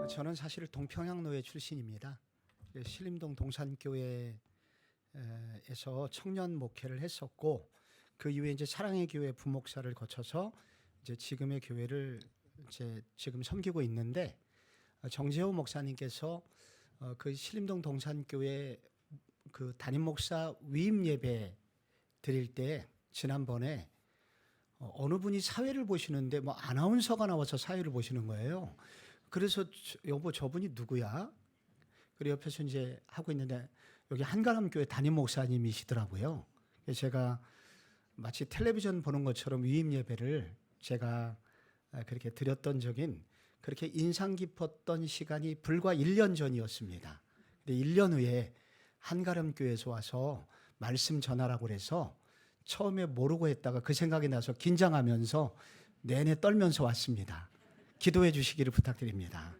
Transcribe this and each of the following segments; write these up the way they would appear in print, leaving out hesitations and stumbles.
저는 사실 동평양노회 출신입니다. 신림동 동산교회에서 청년 목회를 했었고, 그 이후에 이제 사랑의 교회 부목사를 거쳐서 이제 지금의 교회를 이제 지금 섬기고 있는데, 정재호 목사님께서 그 신림동 동산교회 그 담임 목사 위임 예배 드릴 때 지난번에 어느 분이 사회를 보시는데 뭐 아나운서가 나와서 사회를 보시는 거예요. 그래서 여보 저분이 누구야? 그리고 옆에서 이제 하고 있는데 여기 한가람교회 담임 목사님이시더라고요. 그래서 제가 마치 텔레비전 보는 것처럼 위임 예배를 제가 그렇게 드렸던 적인 그렇게 인상 깊었던 시간이 불과 1년 전이었습니다. 근데 1년 후에 한가람교회에서 와서 말씀 전하라고 그래서 처음에 모르고 했다가 그 생각이 나서 긴장하면서 내내 떨면서 왔습니다. 기도해 주시기를 부탁드립니다.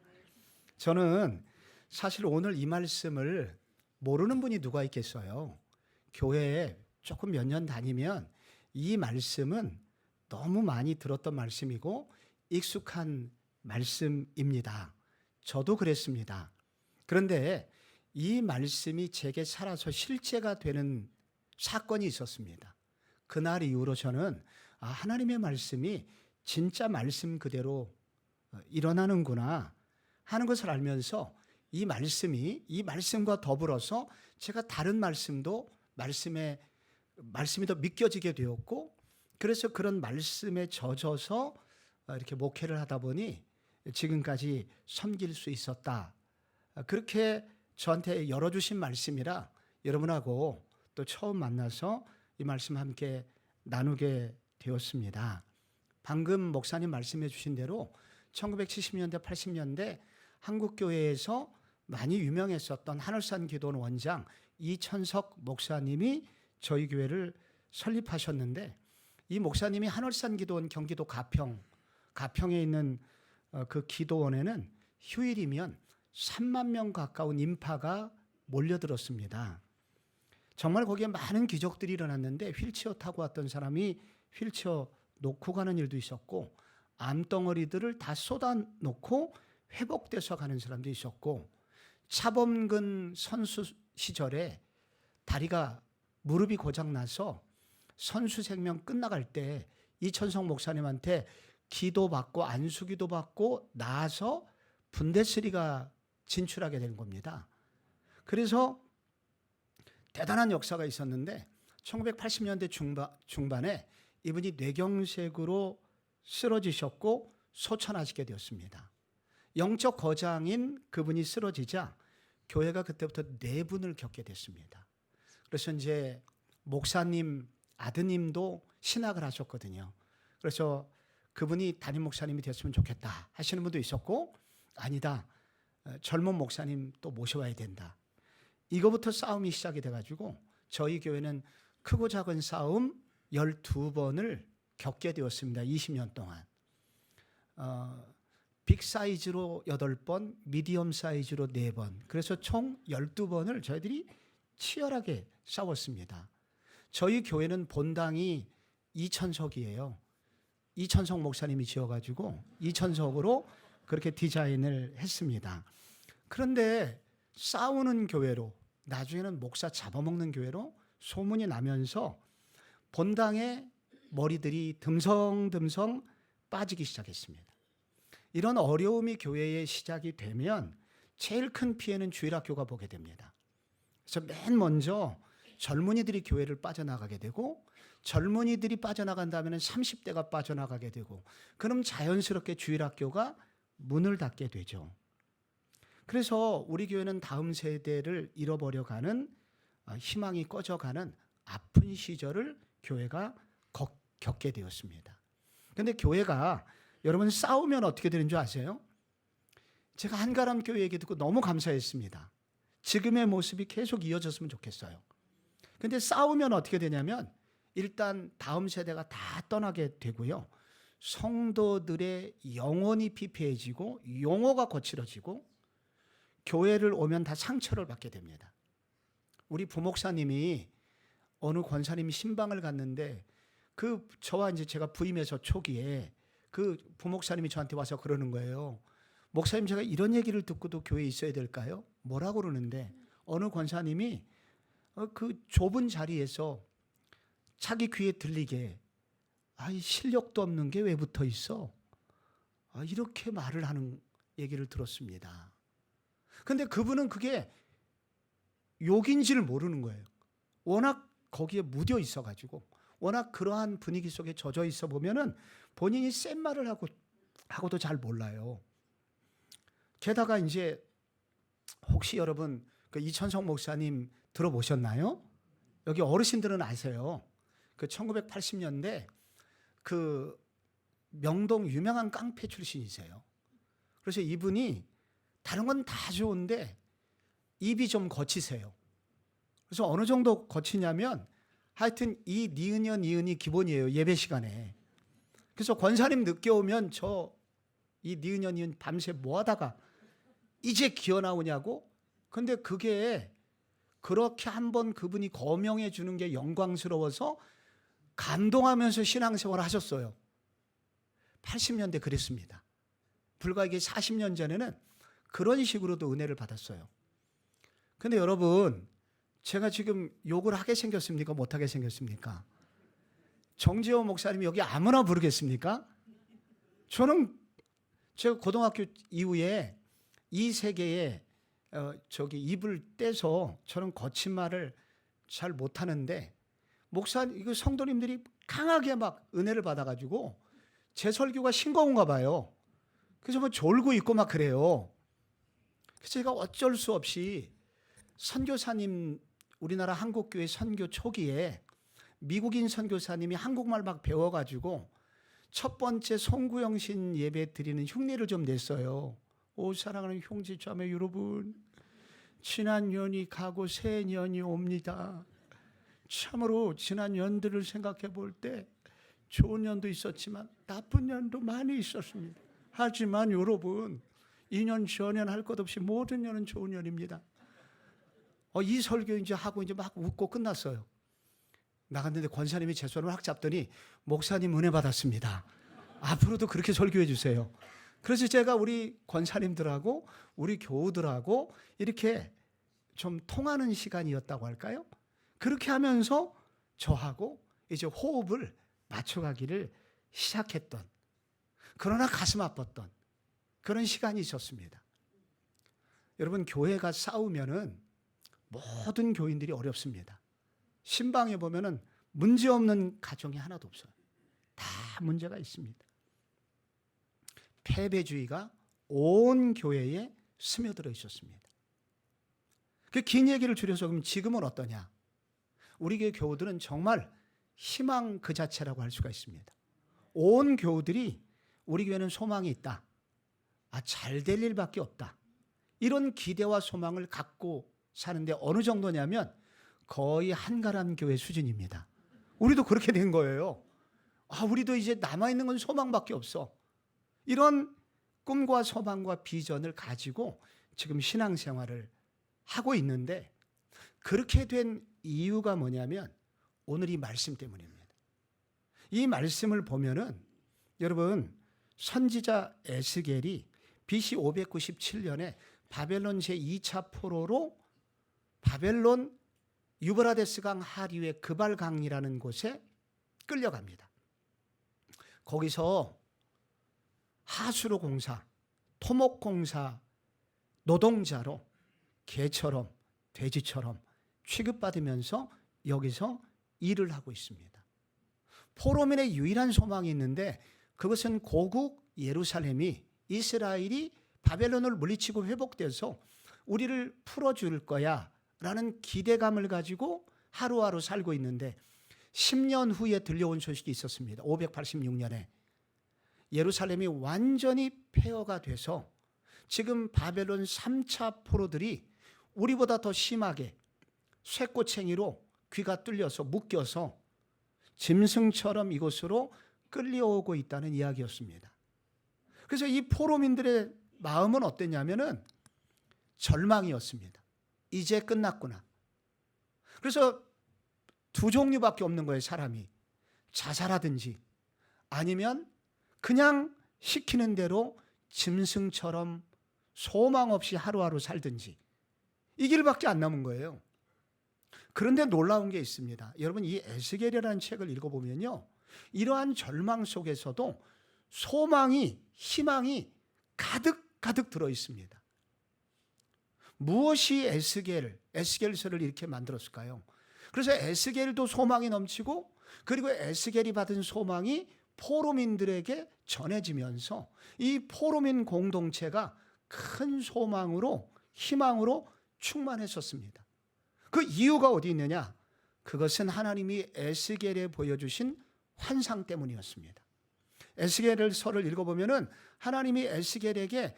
저는 사실 오늘 이 말씀을 모르는 분이 누가 있겠어요. 교회에 조금 몇 년 다니면 이 말씀은 너무 많이 들었던 말씀이고 익숙한 말씀입니다. 저도 그랬습니다. 그런데 이 말씀이 제게 살아서 실제가 되는 사건이 있었습니다. 그날 이후로 저는 하나님의 말씀이 진짜 말씀 그대로 일어나는구나 하는 것을 알면서 이 말씀과 더불어서 제가 다른 말씀이 더 믿겨지게 되었고, 그래서 그런 말씀에 젖어서 이렇게 목회를 하다 보니 지금까지 섬길 수 있었다. 그렇게 저한테 열어주신 말씀이라 여러분하고 또 처음 만나서 이 말씀 함께 나누게 되었습니다. 방금 목사님 말씀해 주신 대로 1970년대, 80년대 한국교회에서 많이 유명했었던 하늘산 기도원 원장 이천석 목사님이 저희 교회를 설립하셨는데, 이 목사님이 하늘산 기도원 경기도 가평에 있는 그 기도원에는 휴일이면 3만 명 가까운 인파가 몰려들었습니다. 정말 거기에 많은 기적들이 일어났는데 휠체어 타고 왔던 사람이 휠체어 놓고 가는 일도 있었고, 암덩어리들을 다 쏟아놓고 회복돼서 가는 사람도 있었고, 차범근 선수 시절에 다리가 무릎이 고장나서 선수 생명 끝나갈 때 이천성 목사님한테 기도받고 안수기도 받고 나아서 분데스리가 진출하게 된 겁니다. 그래서 대단한 역사가 있었는데 1980년대 중반에 이분이 뇌경색으로 쓰러지셨고 소천하시게 되었습니다. 영적 거장인 그분이 쓰러지자 교회가 그때부터 내분을 겪게 됐습니다. 그래서 이제 목사님 아드님도 신학을 하셨거든요. 그래서 그분이 담임 목사님이 됐으면 좋겠다 하시는 분도 있었고, 아니다, 젊은 목사님 또 모셔와야 된다. 이거부터 싸움이 시작이 돼가지고 저희 교회는 크고 작은 싸움 12번을 겪게 되었습니다. 20년 동안. 빅 사이즈로 8번, 미디엄 사이즈로 4번. 그래서 총 12번을 저희들이 치열하게 싸웠습니다. 저희 교회는 본당이 이천석이에요. 이천석 목사님이 지어가지고 이천석으로 그렇게 디자인을 했습니다. 그런데 싸우는 교회로, 나중에는 목사 잡아먹는 교회로 소문이 나면서 본당의 머리들이 듬성듬성 빠지기 시작했습니다. 이런 어려움이 교회의 시작이 되면 제일 큰 피해는 주일학교가 보게 됩니다. 그래서 맨 먼저 젊은이들이 교회를 빠져나가게 되고, 젊은이들이 빠져나간다면 30대가 빠져나가게 되고, 그럼 자연스럽게 주일학교가 문을 닫게 되죠. 그래서 우리 교회는 다음 세대를 잃어버려가는, 희망이 꺼져가는 아픈 시절을 교회가 겪게 되었습니다. 그런데 교회가 여러분 싸우면 어떻게 되는 줄 아세요? 제가 한가람 교회 얘기 듣고 너무 감사했습니다. 지금의 모습이 계속 이어졌으면 좋겠어요. 그런데 싸우면 어떻게 되냐면 일단 다음 세대가 다 떠나게 되고요. 성도들의 영혼이 피폐해지고 용어가 거칠어지고 교회를 오면 다 상처를 받게 됩니다. 우리 부목사님이 어느 권사님이 신방을 갔는데 저와 이제 제가 부임해서 초기에 그 부목사님이 저한테 와서 그러는 거예요. 목사님 제가 이런 얘기를 듣고도 교회에 있어야 될까요? 뭐라고 그러는데 어느 권사님이 그 좁은 자리에서 자기 귀에 들리게 이 실력도 없는 게 왜 붙어 있어? 이렇게 말을 하는 얘기를 들었습니다. 근데 그분은 그게 욕인지를 모르는 거예요. 워낙 거기에 묻어 있어가지고 워낙 그러한 분위기 속에 젖어 있어 보면은 본인이 센 말을 하고도 잘 몰라요. 게다가 이제 혹시 여러분 그 이천성 목사님 들어보셨나요? 여기 어르신들은 아세요. 그 1980년대 그 명동 유명한 깡패 출신이세요. 그래서 이분이 다른 건 다 좋은데 입이 좀 거치세요. 그래서 어느 정도 거치냐면 하여튼 이 니은이 기본이에요. 예배 시간에. 그래서 권사님 늦게 오면 이 니은 밤새 뭐 하다가 이제 기어 나오냐고? 근데 그게 그렇게 한번 그분이 거명해 주는 게 영광스러워서 감동하면서 신앙생활을 하셨어요. 80년대 그랬습니다. 불과 이게 40년 전에는 그런 식으로도 은혜를 받았어요. 근데 여러분, 제가 지금 욕을 하게 생겼습니까? 못하게 생겼습니까? 정재호 목사님이 여기 아무나 부르겠습니까? 저는 제가 고등학교 이후에 이 세계에 입을 떼서 저는 거친 말을 잘 못하는데 이거 성도님들이 강하게 막 은혜를 받아가지고 제 설교가 싱거운가 봐요. 그래서 뭐 졸고 있고 막 그래요. 그래서 제가 어쩔 수 없이 선교사님 우리나라 한국교회 선교 초기에 미국인 선교사님이 한국말 막 배워가지고 첫 번째 송구영신 예배 드리는 흉내를 좀 냈어요. 오 사랑하는 형제 자매 여러분, 지난 년이 가고 새 년이 옵니다. 참으로 지난 년들을 생각해 볼 때 좋은 년도 있었지만 나쁜 년도 많이 있었습니다. 하지만 여러분 2년 전엔 할 것 없이 모든 년은 좋은 년입니다. 이 설교 이제 하고 이제 막 웃고 끝났어요. 나갔는데 권사님이 제 손을 확 잡더니 목사님 은혜 받았습니다. 앞으로도 그렇게 설교해 주세요. 그래서 제가 우리 권사님들하고 우리 교우들하고 이렇게 좀 통하는 시간이었다고 할까요? 그렇게 하면서 저하고 이제 호흡을 맞춰가기를 시작했던, 그러나 가슴 아팠던 그런 시간이 있었습니다. 여러분, 교회가 싸우면은 모든 교인들이 어렵습니다. 신방에 보면은 문제 없는 가정이 하나도 없어요. 다 문제가 있습니다. 패배주의가 온 교회에 스며들어 있었습니다. 그 긴 얘기를 줄여서 그럼 지금은 어떠냐? 우리 교회 교우들은 정말 희망 그 자체라고 할 수가 있습니다. 온 교우들이 우리 교회는 소망이 있다. 잘 될 일밖에 없다. 이런 기대와 소망을 갖고 사는데 어느 정도냐면 거의 한가람 교회 수준입니다. 우리도 그렇게 된 거예요. 우리도 이제 남아있는 건 소망밖에 없어. 이런 꿈과 소망과 비전을 가지고 지금 신앙생활을 하고 있는데 그렇게 된 이유가 뭐냐면 오늘 이 말씀 때문입니다. 이 말씀을 보면은 여러분 선지자 에스겔이 BC 597년에 바벨론 제2차 포로로 바벨론 유브라데스 강 하류의 그발강이라는 곳에 끌려갑니다. 거기서 하수로 공사, 토목 공사 노동자로 개처럼 돼지처럼 취급받으면서 여기서 일을 하고 있습니다. 포로민의 유일한 소망이 있는데 그것은 고국 예루살렘이 이스라엘이 바벨론을 물리치고 회복돼서 우리를 풀어줄 거야 라는 기대감을 가지고 하루하루 살고 있는데 10년 후에 들려온 소식이 있었습니다. 586년에 예루살렘이 완전히 폐허가 돼서 지금 바벨론 3차 포로들이 우리보다 더 심하게 쇠꼬챙이로 귀가 뚫려서 묶여서 짐승처럼 이곳으로 끌려오고 있다는 이야기였습니다. 그래서 이 포로민들의 마음은 어땠냐면은 절망이었습니다. 이제 끝났구나. 그래서 두 종류밖에 없는 거예요, 사람이. 자살하든지 아니면 그냥 시키는 대로 짐승처럼 소망 없이 하루하루 살든지 이 길밖에 안 남은 거예요. 그런데 놀라운 게 있습니다. 여러분, 이 에스겔이라는 책을 읽어보면요, 이러한 절망 속에서도 소망이, 희망이 가득 들어 있습니다. 무엇이 에스겔서를 이렇게 만들었을까요? 그래서 에스겔도 소망이 넘치고, 그리고 에스겔이 받은 소망이 포로민들에게 전해지면서 이 포로민 공동체가 큰 소망으로, 희망으로 충만했었습니다. 그 이유가 어디 있느냐? 그것은 하나님이 에스겔에 보여주신 환상 때문이었습니다. 에스겔서를 읽어보면은 하나님이 에스겔에게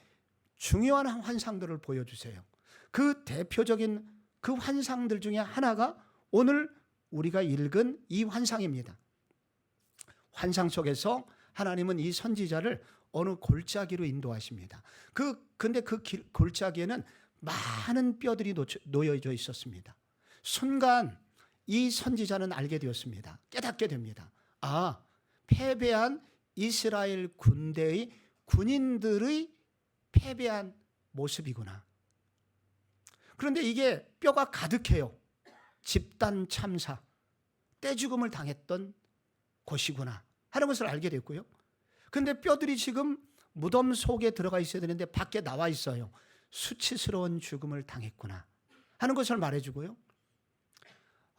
중요한 환상들을 보여주세요. 그 대표적인 그 환상들 중에 하나가 오늘 우리가 읽은 이 환상입니다. 환상 속에서 하나님은 이 선지자를 어느 골짜기로 인도하십니다. 근데 그 골짜기에는 많은 뼈들이 놓여져 있었습니다. 순간 이 선지자는 알게 되었습니다. 깨닫게 됩니다. 아, 패배한 이스라엘 군대의 군인들의 패배한 모습이구나. 그런데 이게 뼈가 가득해요. 집단 참사, 떼죽음을 당했던 곳이구나 하는 것을 알게 됐고요. 그런데 뼈들이 지금 무덤 속에 들어가 있어야 되는데 밖에 나와 있어요. 수치스러운 죽음을 당했구나 하는 것을 말해주고요.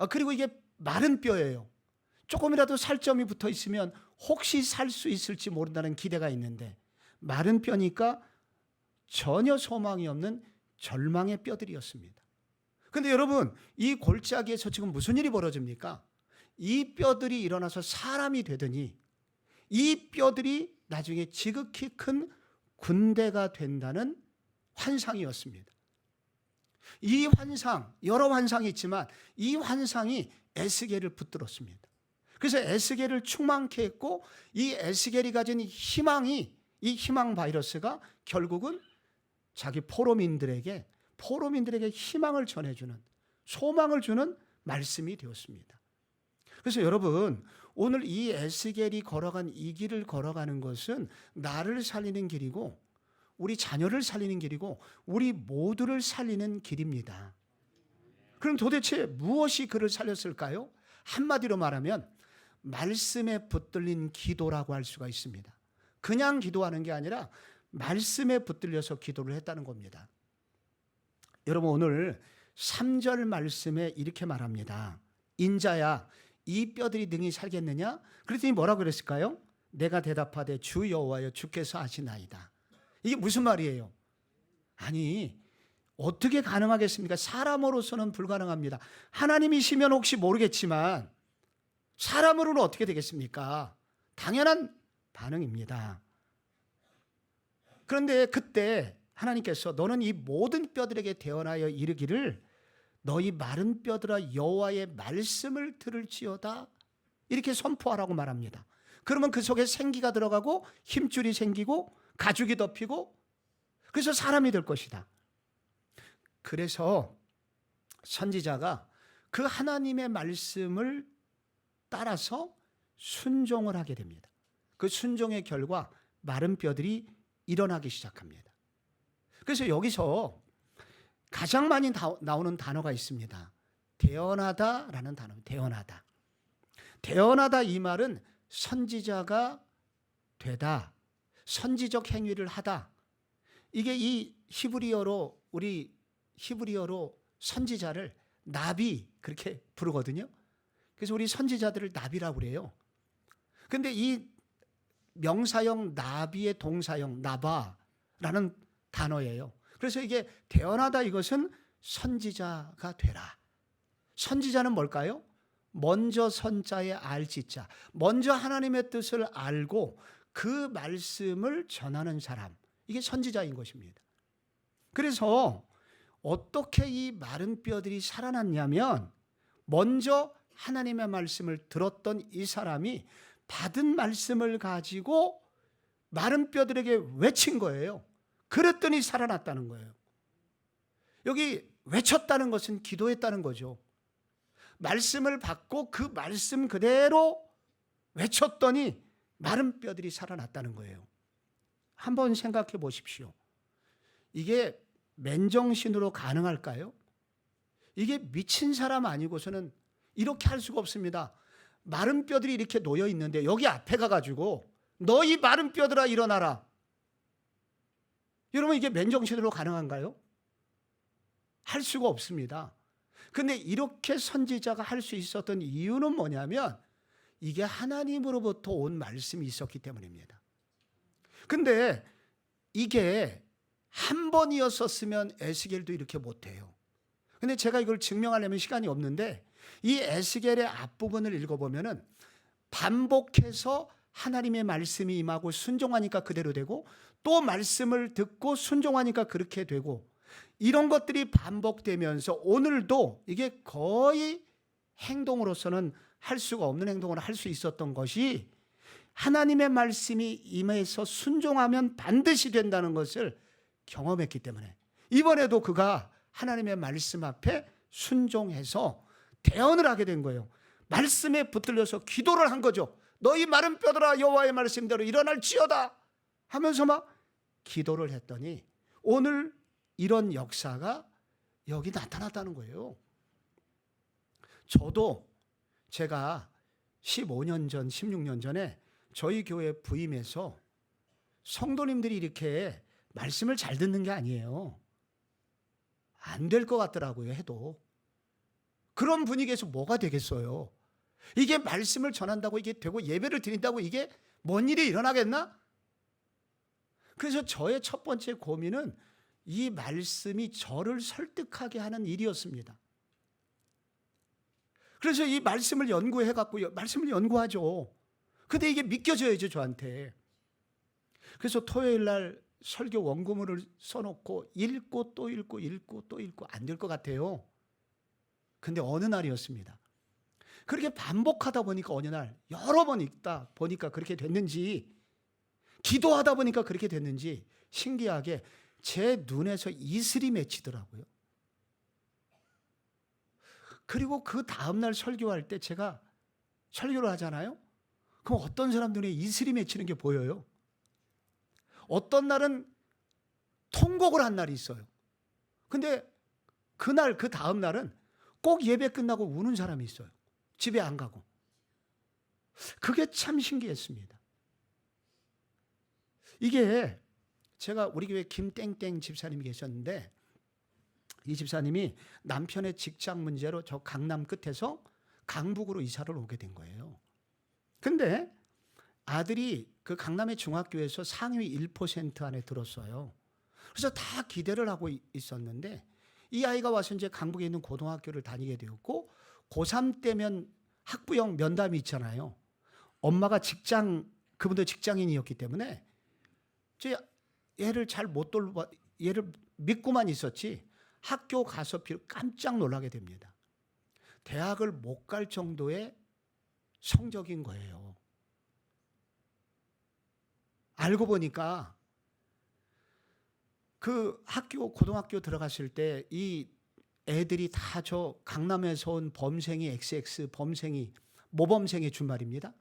그리고 이게 마른 뼈예요. 조금이라도 살점이 붙어 있으면 혹시 살 수 있을지 모른다는 기대가 있는데 마른 뼈니까 전혀 소망이 없는 절망의 뼈들이었습니다. 그런데 여러분, 이 골짜기에서 지금 무슨 일이 벌어집니까? 이 뼈들이 일어나서 사람이 되더니 이 뼈들이 나중에 지극히 큰 군대가 된다는 환상이었습니다. 이 환상, 여러 환상이 있지만 이 환상이 에스겔을 붙들었습니다. 그래서 에스겔을 충만케 했고, 이 에스겔이 가진 희망이, 이 희망 바이러스가 결국은 자기 포로민들에게 희망을 전해주는, 소망을 주는 말씀이 되었습니다. 그래서 여러분, 오늘 이 에스겔이 걸어간 이 길을 걸어가는 것은 나를 살리는 길이고, 우리 자녀를 살리는 길이고, 우리 모두를 살리는 길입니다. 그럼 도대체 무엇이 그를 살렸을까요? 한마디로 말하면 말씀에 붙들린 기도라고 할 수가 있습니다. 그냥 기도하는 게 아니라 말씀에 붙들려서 기도를 했다는 겁니다. 여러분, 오늘 3절 말씀에 이렇게 말합니다. 인자야, 이 뼈들이 능히 살겠느냐? 그랬더니 뭐라고 그랬을까요? 내가 대답하되 주 여호와여, 주께서 하시나이다. 이게 무슨 말이에요? 아니, 어떻게 가능하겠습니까? 사람으로서는 불가능합니다. 하나님이시면 혹시 모르겠지만 사람으로는 어떻게 되겠습니까? 당연한 반응입니다. 그런데 그때 하나님께서 너는 이 모든 뼈들에게 대언하여 이르기를 너희 마른 뼈들아 여호와의 말씀을 들을지어다 이렇게 선포하라고 말합니다. 그러면 그 속에 생기가 들어가고 힘줄이 생기고 가죽이 덮이고 그래서 사람이 될 것이다. 그래서 선지자가 그 하나님의 말씀을 따라서 순종을 하게 됩니다. 그 순종의 결과 마른 뼈들이 일어나기 시작합니다. 그래서 여기서 가장 많이 나오는 단어가 있습니다. 대언하다라는 단어입니다. 대언하다. 대언하다 이 말은 선지자가 되다, 선지적 행위를 하다. 이게 이 히브리어로 선지자를 나비 그렇게 부르거든요. 그래서 우리 선지자들을 나비라고 그래요. 그런데 이 명사형 나비의 동사형 나바라는 단어예요. 그래서 이게 대언하다 이것은 선지자가 되라. 선지자는 뭘까요? 먼저 선자의 알지자. 먼저 하나님의 뜻을 알고 그 말씀을 전하는 사람. 이게 선지자인 것입니다. 그래서 어떻게 이 마른 뼈들이 살아났냐면 먼저 하나님의 말씀을 들었던 이 사람이 받은 말씀을 가지고 마른 뼈들에게 외친 거예요. 그랬더니 살아났다는 거예요. 여기 외쳤다는 것은 기도했다는 거죠. 말씀을 받고 그 말씀 그대로 외쳤더니 마른 뼈들이 살아났다는 거예요. 한번 생각해 보십시오. 이게 맨정신으로 가능할까요? 이게 미친 사람 아니고서는 이렇게 할 수가 없습니다. 마른 뼈들이 이렇게 놓여 있는데 여기 앞에 가가지고 너희 마른 뼈들아 일어나라. 여러분 이게 맨정신으로 가능한가요? 할 수가 없습니다. 근데 이렇게 선지자가 할 수 있었던 이유는 뭐냐면 이게 하나님으로부터 온 말씀이 있었기 때문입니다. 근데 이게 한 번이었었으면 에스겔도 이렇게 못해요. 근데 제가 이걸 증명하려면 시간이 없는데 이 에스겔의 앞부분을 읽어보면은 반복해서 하나님의 말씀이 임하고 순종하니까 그대로 되고 또 말씀을 듣고 순종하니까 그렇게 되고 이런 것들이 반복되면서 오늘도 이게 거의 행동으로서는 할 수가 없는 행동을 할 수 있었던 것이 하나님의 말씀이 임해서 순종하면 반드시 된다는 것을 경험했기 때문에 이번에도 그가 하나님의 말씀 앞에 순종해서 대언을 하게 된 거예요. 말씀에 붙들려서 기도를 한 거죠. 너희 마른 뼈들아 여호와의 말씀대로 일어날지어다 하면서 막 기도를 했더니 오늘 이런 역사가 여기 나타났다는 거예요. 저도 제가 15년 전, 16년 전에 저희 교회 부임해서 성도님들이 이렇게 말씀을 잘 듣는 게 아니에요. 안 될 것 같더라고요, 해도. 그런 분위기에서 뭐가 되겠어요? 이게 말씀을 전한다고 이게 되고 예배를 드린다고 이게 뭔 일이 일어나겠나? 그래서 저의 첫 번째 고민은 이 말씀이 저를 설득하게 하는 일이었습니다. 그래서 이 말씀을 연구해갖고 말씀을 연구하죠. 근데 이게 믿겨져야죠, 저한테. 그래서 토요일 날 설교 원고문을 써놓고 읽고 또 읽고 읽고 또 읽고 안 될 것 같아요. 근데 어느 날이었습니다. 그렇게 반복하다 보니까 어느 날 여러 번 읽다 보니까 그렇게 됐는지 기도하다 보니까 그렇게 됐는지 신기하게 제 눈에서 이슬이 맺히더라고요. 그리고 그 다음날 설교할 때 제가 설교를 하잖아요. 그럼 어떤 사람 눈에 이슬이 맺히는 게 보여요. 어떤 날은 통곡을 한 날이 있어요. 근데 그날 그 다음 날은 꼭 예배 끝나고 우는 사람이 있어요. 집에 안 가고. 그게 참 신기했습니다. 이게 제가 우리 교회 김땡땡 집사님이 계셨는데 이 집사님이 남편의 직장 문제로 저 강남 끝에서 강북으로 이사를 오게 된 거예요. 근데 아들이 그 강남의 중학교에서 상위 1% 안에 들었어요. 그래서 다 기대를 하고 있었는데 이 아이가 와서 이제 강북에 있는 고등학교를 다니게 되었고 고3 때면 학부형 면담이 있잖아요. 엄마가 그분도 직장인이었기 때문에 얘를 잘 못 돌봐, 얘를 믿고만 있었지 학교 가서 깜짝 놀라게 됩니다. 대학을 못 갈 정도의 성적인 거예요. 알고 보니까 그 고등학교 들어갔을 때 이 애들이 다 저 강남에서 온 범생이 XX, 범생이, 모범생의 준말입니다.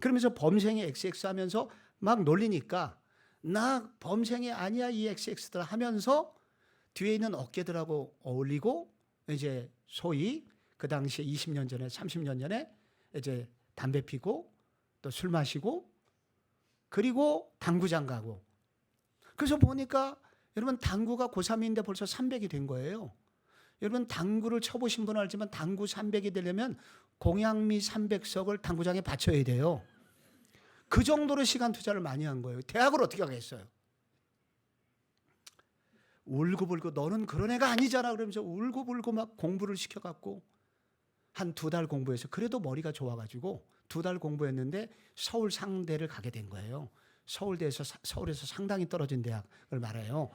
그러면서 범생이 XX 하면서 막 놀리니까 나 범생이 아니야 이 XX들 하면서 뒤에 있는 어깨들하고 어울리고 이제 소위 그 당시에 20년 전에 30년 전에 이제 담배 피고 또 술 마시고 그리고 당구장 가고 그래서 보니까 여러분 당구가 고3인데 벌써 300이 된 거예요. 여러분 당구를 쳐보신 분은 알지만 당구 300이 되려면 공양미 300석을 당구장에 바쳐야 돼요. 그 정도로 시간 투자를 많이 한 거예요. 대학을 어떻게 하겠어요? 울고불고 너는 그런 애가 아니잖아 그러면서 울고불고 막 공부를 시켜갖고 한 2달 공부해서 그래도 머리가 좋아가지고 2달 공부했는데 서울 상대를 가게 된 거예요. 서울에서 상당히 떨어진 대학을 말해요.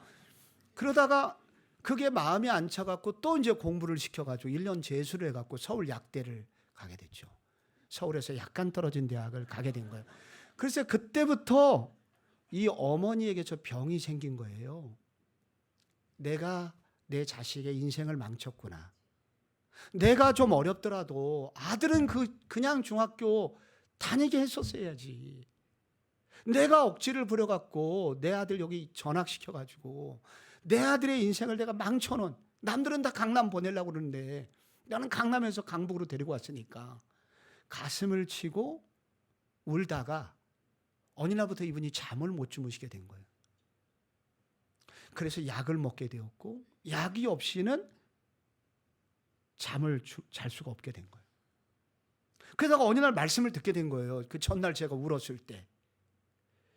그러다가 그게 마음에 안 차갖고 또 이제 공부를 시켜가지고 1년 재수를 해갖고 서울 약대를 가게 됐죠. 서울에서 약간 떨어진 대학을 가게 된 거예요. 그래서 그때부터 이 어머니에게 저 병이 생긴 거예요. 내가 내 자식의 인생을 망쳤구나. 내가 좀 어렵더라도 아들은 그냥 중학교 다니게 했었어야지. 내가 억지를 부려갖고 내 아들 여기 전학시켜가지고 내 아들의 인생을 내가 망쳐놓은, 남들은 다 강남 보내려고 그러는데 나는 강남에서 강북으로 데리고 왔으니까 가슴을 치고 울다가 어느 날부터 이분이 잠을 못 주무시게 된 거예요. 그래서 약을 먹게 되었고, 약이 없이는 잠을 잘 수가 없게 된 거예요. 그러다가 어느 날 말씀을 듣게 된 거예요. 그 전날 제가 울었을 때,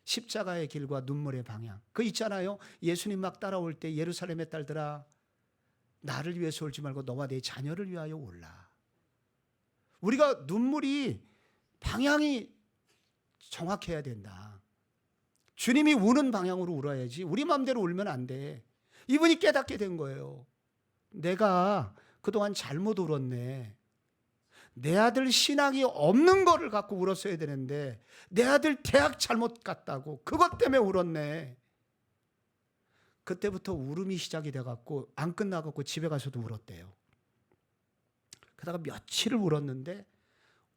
십자가의 길과 눈물의 방향, 그 있잖아요. 예수님 막 따라올 때 예루살렘의 딸들아, 나를 위해서 울지 말고 너와 내 자녀를 위하여 울라. 우리가 눈물이 방향이 정확해야 된다. 주님이 우는 방향으로 울어야지 우리 마음대로 울면 안 돼. 이분이 깨닫게 된 거예요. 내가 그동안 잘못 울었네. 내 아들 신앙이 없는 거를 갖고 울었어야 되는데 내 아들 대학 잘못 갔다고 그것 때문에 울었네. 그때부터 울음이 시작이 돼갖고 안 끝나갖고 집에 가서도 울었대요. 그러다가 며칠을 울었는데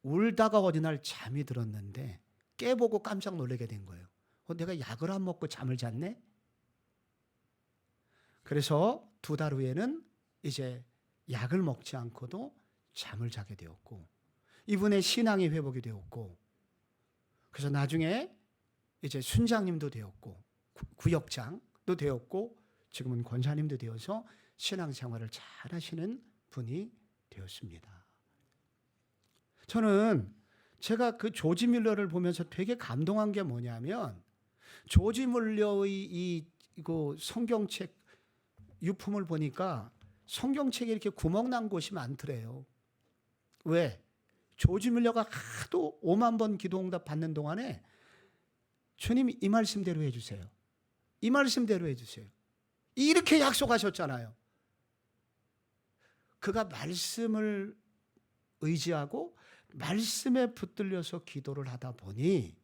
울다가 어느 날 잠이 들었는데 깨보고 깜짝 놀라게 된 거예요. 내가 약을 안 먹고 잠을 잤네? 그래서 2달 후에는 이제 약을 먹지 않고도 잠을 자게 되었고, 이분의 신앙이 회복이 되었고, 그래서 나중에 이제 순장님도 되었고, 구역장도 되었고, 지금은 권사님도 되어서 신앙생활을 잘 하시는 분이 되었습니다. 저는 제가 그 조지 뮬러를 보면서 되게 감동한 게 뭐냐면, 조지 뮬러의 이거 성경책 유품을 보니까 성경책에 이렇게 구멍 난 곳이 많더래요. 왜? 조지 뮬러가 하도 5만 번 기도응답 받는 동안에 주님 이 말씀대로 해주세요. 이 말씀대로 해주세요. 이렇게 약속하셨잖아요. 그가 말씀을 의지하고 말씀에 붙들려서 기도를 하다 보니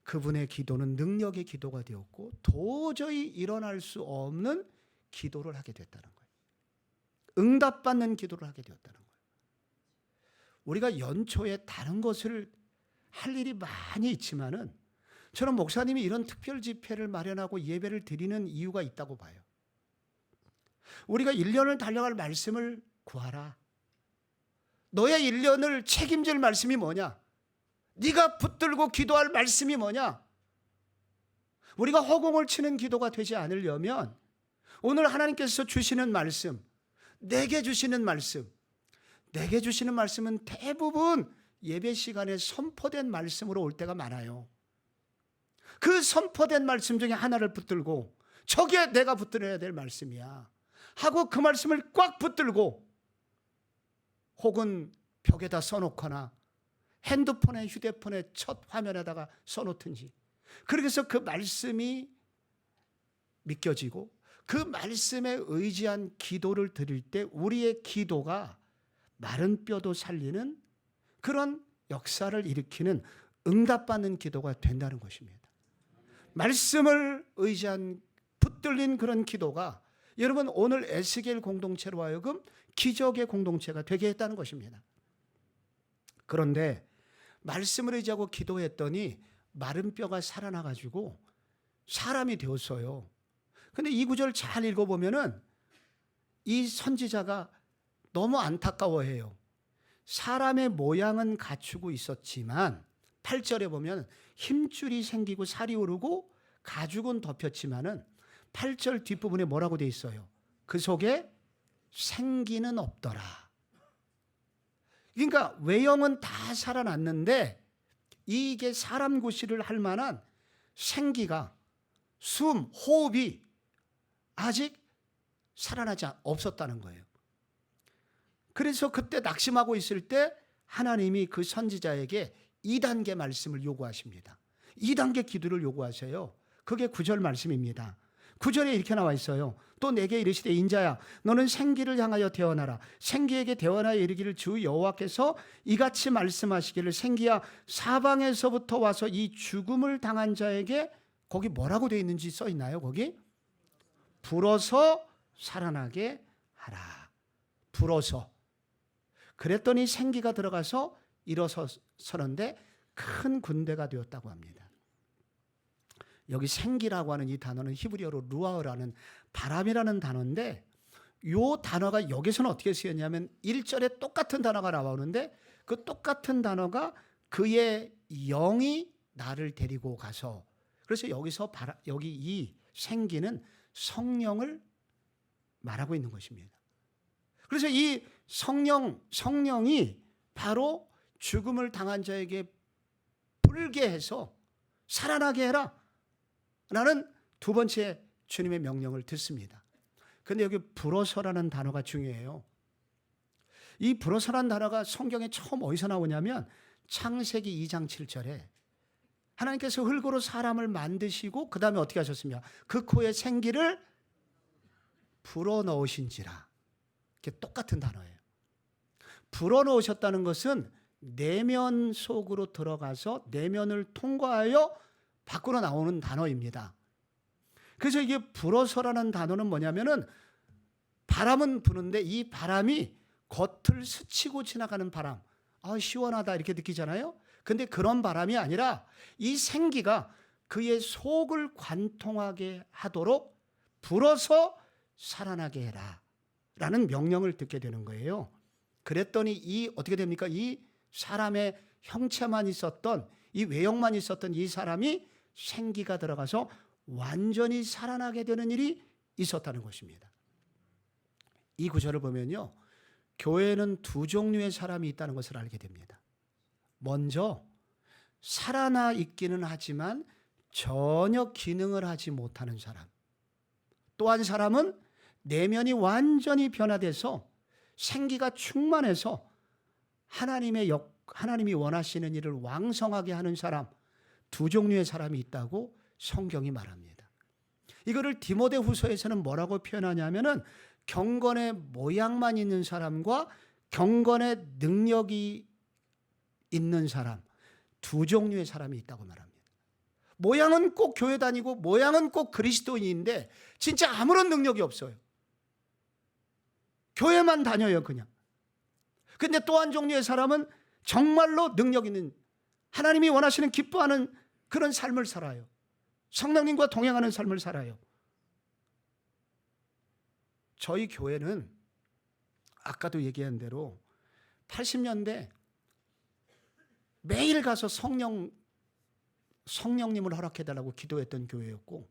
그분의 기도는 능력의 기도가 되었고 도저히 일어날 수 없는 기도를 하게 됐다는 거예요. 응답받는 기도를 하게 되었다는 거예요. 우리가 연초에 다른 것을 할 일이 많이 있지만은 저는 목사님이 이런 특별 집회를 마련하고 예배를 드리는 이유가 있다고 봐요. 우리가 1년을 달려갈 말씀을 구하라. 너의 1년을 책임질 말씀이 뭐냐? 네가 붙들고 기도할 말씀이 뭐냐? 우리가 허공을 치는 기도가 되지 않으려면 오늘 하나님께서 주시는 말씀, 내게 주시는 말씀, 내게 주시는 말씀은 대부분 예배 시간에 선포된 말씀으로 올 때가 많아요. 그 선포된 말씀 중에 하나를 붙들고 저게 내가 붙들어야 될 말씀이야 하고 그 말씀을 꽉 붙들고, 혹은 벽에다 써놓거나 핸드폰에 휴대폰에 첫 화면에다가 써놓든지, 그렇게 해서 그 말씀이 믿겨지고 그 말씀에 의지한 기도를 드릴 때 우리의 기도가 마른 뼈도 살리는 그런 역사를 일으키는 응답받는 기도가 된다는 것입니다. 말씀을 의지한 붙들린 그런 기도가 여러분 오늘 에스겔 공동체로 하여금 기적의 공동체가 되게 했다는 것입니다. 그런데 말씀을 의지하고 기도했더니 마른 뼈가 살아나가지고 사람이 되었어요. 근데 이 구절 잘 읽어보면은 이 선지자가 너무 안타까워해요. 사람의 모양은 갖추고 있었지만 8절에 보면 힘줄이 생기고 살이 오르고 가죽은 덮였지만은 8절 뒷부분에 뭐라고 돼 있어요? 그 속에 생기는 없더라. 그러니까 외형은 다 살아났는데 이게 사람 구실을 할 만한 생기가, 숨, 호흡이 아직 살아나지 없었다는 거예요. 그래서 그때 낙심하고 있을 때 하나님이 그 선지자에게 2단계 말씀을 요구하십니다. 2단계 기도를 요구하셔요. 그게 9절 말씀입니다. 9절에 이렇게 나와 있어요. 또 내게 이르시되 인자야 너는 생기를 향하여 대언하라. 생기에게 대언하여 이르기를 주 여호와께서 이같이 말씀하시기를 생기야 사방에서부터 와서 이 죽음을 당한 자에게, 거기 뭐라고 되어 있는지 써 있나요? 거기 불어서 살아나게 하라. 불어서. 그랬더니 생기가 들어가서 일어서는데 큰 군대가 되었다고 합니다. 여기 생기라고 하는 이 단어는 히브리어로 루아흐라는 바람이라는 단어인데, 이 단어가 여기서는 어떻게 쓰였냐면 1절에 똑같은 단어가 나오는데 그 똑같은 단어가 그의 영이 나를 데리고 가서, 그래서 여기서 여기 이 생기는 성령을 말하고 있는 것입니다. 그래서 이 성령이 바로 죽음을 당한 자에게 불게 해서 살아나게 해라 라는 두 번째 주님의 명령을 듣습니다. 그런데 여기 불어서라는 단어가 중요해요. 이 불어서라는 단어가 성경에 처음 어디서 나오냐면 창세기 2장 7절에 하나님께서 흙으로 사람을 만드시고 그 다음에 어떻게 하셨습니까? 그 코에 생기를 불어넣으신지라. 이게 똑같은 단어예요. 불어넣으셨다는 것은 내면 속으로 들어가서 내면을 통과하여 밖으로 나오는 단어입니다. 그래서 이게 불어서라는 단어는 뭐냐면은 바람은 부는데 이 바람이 겉을 스치고 지나가는 바람, 시원하다 이렇게 느끼잖아요. 근데 그런 바람이 아니라 이 생기가 그의 속을 관통하게 하도록 불어서 살아나게 해라 라는 명령을 듣게 되는 거예요. 그랬더니 어떻게 됩니까? 이 사람의 형체만 있었던, 이 외형만 있었던 이 사람이 생기가 들어가서 완전히 살아나게 되는 일이 있었다는 것입니다. 이 구절을 보면요, 교회에는 두 종류의 사람이 있다는 것을 알게 됩니다. 먼저 살아나 있기는 하지만 전혀 기능을 하지 못하는 사람, 또 한 사람은 내면이 완전히 변화돼서 생기가 충만해서 하나님이 원하시는 일을 왕성하게 하는 사람, 두 종류의 사람이 있다고 성경이 말합니다. 이거를 디모데후서에서는 뭐라고 표현하냐면은 경건의 모양만 있는 사람과 경건의 능력이 있는 사람, 두 종류의 사람이 있다고 말합니다. 모양은 꼭 교회 다니고 모양은 꼭 그리스도인인데 진짜 아무런 능력이 없어요. 교회만 다녀요 그냥. 근데 또 한 종류의 사람은 정말로 능력 있는, 하나님이 원하시는 기뻐하는 그런 삶을 살아요. 성령님과 동행하는 삶을 살아요. 저희 교회는 아까도 얘기한 대로 80년대 매일 가서 성령님을 허락해달라고 기도했던 교회였고,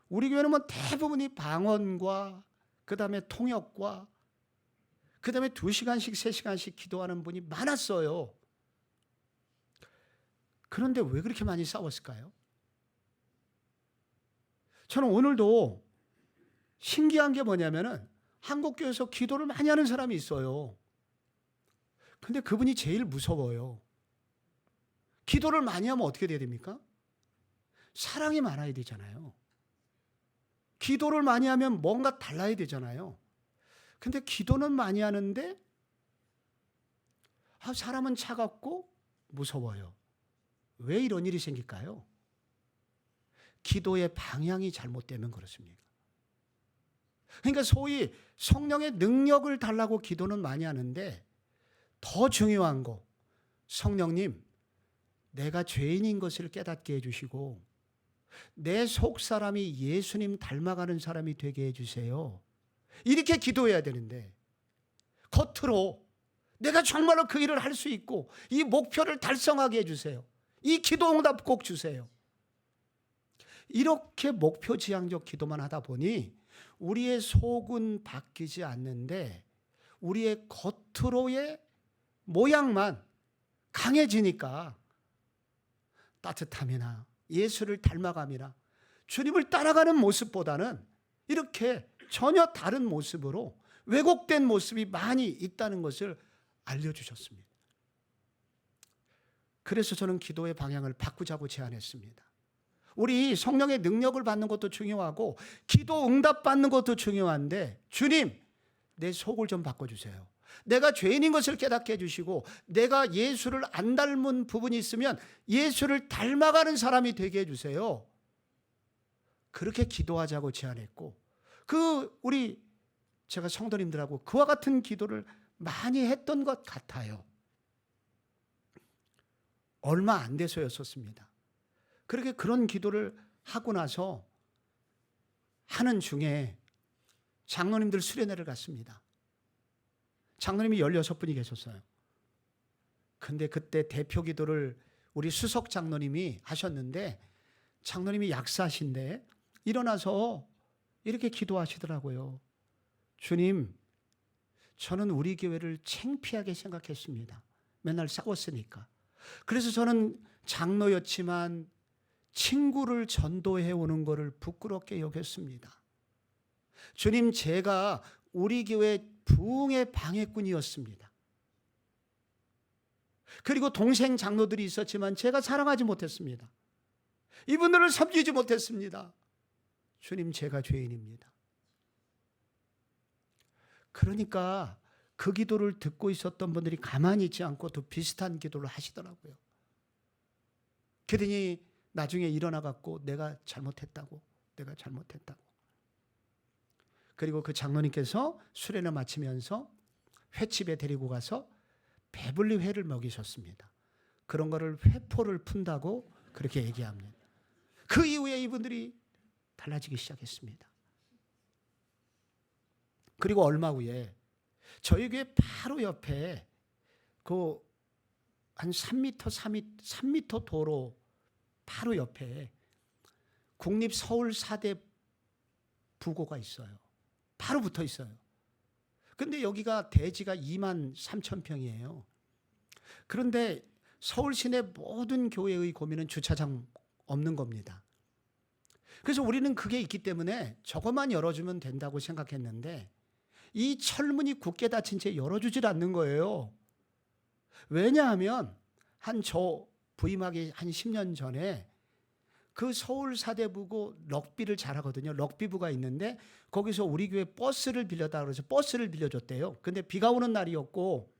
우리 교회는 뭐 대부분이 방언과 그 다음에 통역과 그 다음에 2시간씩 3시간씩 기도하는 분이 많았어요. 그런데 왜 그렇게 많이 싸웠을까요? 저는 오늘도 신기한 게 뭐냐면은 한국교회에서 기도를 많이 하는 사람이 있어요. 근데 그분이 제일 무서워요. 기도를 많이 하면 어떻게 돼야 됩니까? 사랑이 많아야 되잖아요. 기도를 많이 하면 뭔가 달라야 되잖아요. 근데 기도는 많이 하는데 사람은 차갑고 무서워요. 왜 이런 일이 생길까요? 기도의 방향이 잘못되면 그렇습니다. 그러니까 소위 성령의 능력을 달라고 기도는 많이 하는데 더 중요한 거, 성령님 내가 죄인인 것을 깨닫게 해주시고 내 속사람이 예수님 닮아가는 사람이 되게 해주세요. 이렇게 기도해야 되는데 겉으로 내가 정말로 그 일을 할 수 있고 이 목표를 달성하게 해주세요. 이 기도 응답 꼭 주세요. 이렇게 목표 지향적 기도만 하다 보니 우리의 속은 바뀌지 않는데 우리의 겉으로의 모양만 강해지니까 따뜻함이나 예수를 닮아감이나 주님을 따라가는 모습보다는 이렇게 전혀 다른 모습으로 왜곡된 모습이 많이 있다는 것을 알려주셨습니다. 그래서 저는 기도의 방향을 바꾸자고 제안했습니다. 우리 성령의 능력을 받는 것도 중요하고 기도 응답 받는 것도 중요한데 주님 내 속을 좀 바꿔주세요. 내가 죄인인 것을 깨닫게 해주시고 내가 예수를 안 닮은 부분이 있으면 예수를 닮아가는 사람이 되게 해주세요. 그렇게 기도하자고 제안했고 제가 성도님들하고 그와 같은 기도를 많이 했던 것 같아요. 얼마 안 돼서였었습니다. 그렇게 그런 기도를 하고 나서 하는 중에 장로님들 수련회를 갔습니다. 장로님이 16분이 계셨어요. 근데 그때 대표 기도를 우리 수석 장로님이 하셨는데, 장로님이 약사신데 일어나서 이렇게 기도하시더라고요. 주님, 저는 우리 교회를 창피하게 생각했습니다. 맨날 싸웠으니까. 그래서 저는 장로였지만 친구를 전도해 오는 것을 부끄럽게 여겼습니다. 주님, 제가 우리 교회 부흥의 방해꾼이었습니다. 그리고 동생 장로들이 있었지만 제가 사랑하지 못했습니다. 이분들을 섬기지 못했습니다. 주님, 제가 죄인입니다. 그러니까 그 기도를 듣고 있었던 분들이 가만히 있지 않고 또 비슷한 기도를 하시더라고요. 그러더니 나중에 일어나갖고 내가 잘못했다고. 그리고 그 장로님께서 수련을 마치면서 횟집에 데리고 가서 배불리 회를 먹이셨습니다. 그런 거를 회포를 푼다고 그렇게 얘기합니다. 그 이후에 이분들이 달라지기 시작했습니다. 그리고 얼마 후에 저희 교회 바로 옆에 그 한 3m 도로 바로 옆에 국립 서울 4대 부고가 있어요. 바로 붙어 있어요. 근데 여기가 대지가 23,000평이에요. 그런데 서울 시내 모든 교회의 고민은 주차장 없는 겁니다. 그래서 우리는 그게 있기 때문에 저것만 열어주면 된다고 생각했는데 이 철문이 굳게 닫힌 채 열어주질 않는 거예요. 왜냐하면 저 부임하기 한 10년 전에 그 서울 사대부고 럭비를 잘하거든요. 럭비부가 있는데 거기서 우리 교회 버스를 빌려다 그래서 버스를 빌려줬대요. 근데 비가 오는 날이었고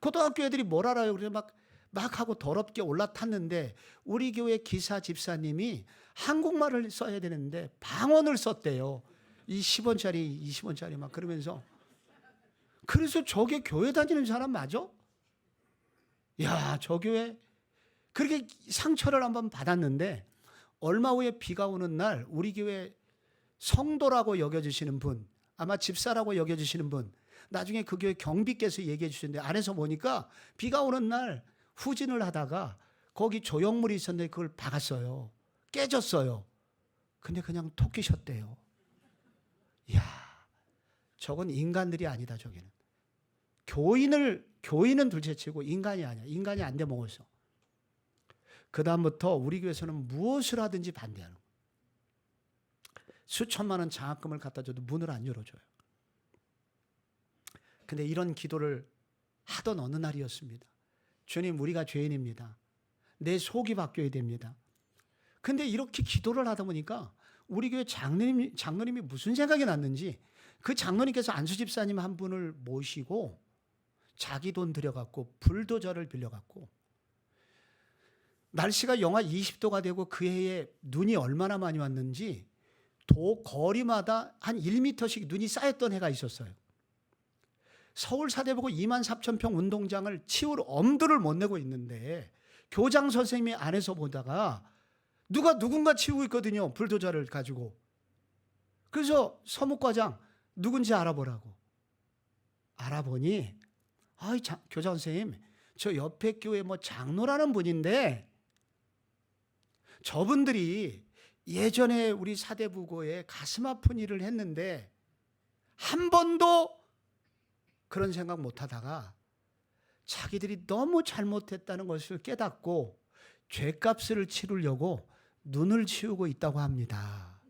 고등학교 애들이 뭘 알아요. 그래서 막 하고 더럽게 올라탔는데 우리 교회 기사 집사님이 한국말을 써야 되는데 방언을 썼대요. 이 10원짜리 20원짜리 막 그러면서. 그래서 저게 교회 다니는 사람 맞아? 야, 저 교회 그렇게 상처를 한번 받았는데 얼마 후에 비가 오는 날 우리 교회 성도라고 여겨주시는 분, 아마 집사라고 여겨주시는 분, 나중에 그 교회 경비께서 얘기해 주셨는데 안에서 보니까 비가 오는 날 후진을 하다가 거기 조형물이 있었는데 그걸 박았어요. 깨졌어요. 근데 그냥 토끼셨대요. 이야, 저건 인간들이 아니다. 저기는 교인은 둘째치고 인간이 아니야. 인간이 안 돼 먹어서. 그 다음부터 우리 교회에서는 무엇을 하든지 반대하는 거예요. 수천만 원 장학금을 갖다 줘도 문을 안 열어줘요. 근데 이런 기도를 하던 어느 날이었습니다. 주님, 우리가 죄인입니다. 내 속이 바뀌어야 됩니다. 근데 이렇게 기도를 하다 보니까 우리 교회 장로님이 무슨 생각이 났는지 그 장로님께서 안수 집사님 한 분을 모시고 자기 돈 들여갖고 불도저를 빌려갖고 날씨가 영하 20도가 되고 그 해에 눈이 얼마나 많이 왔는지 거리마다 한 1m씩 눈이 쌓였던 해가 있었어요. 서울 사대부고 24,000평 운동장을 치울 엄두를 못 내고 있는데 교장 선생님이 안에서 보다가 누군가 치우고 있거든요. 불도저를 가지고. 그래서 서목과장 누군지 알아보라고. 알아보니 교장 선생님, 저 옆에 교회 장로라는 분인데 저분들이 예전에 우리 사대부고에 가슴 아픈 일을 했는데 한 번도 그런 생각 못 하다가 자기들이 너무 잘못했다는 것을 깨닫고 죄값을 치르려고 눈을 치우고 있다고 합니다.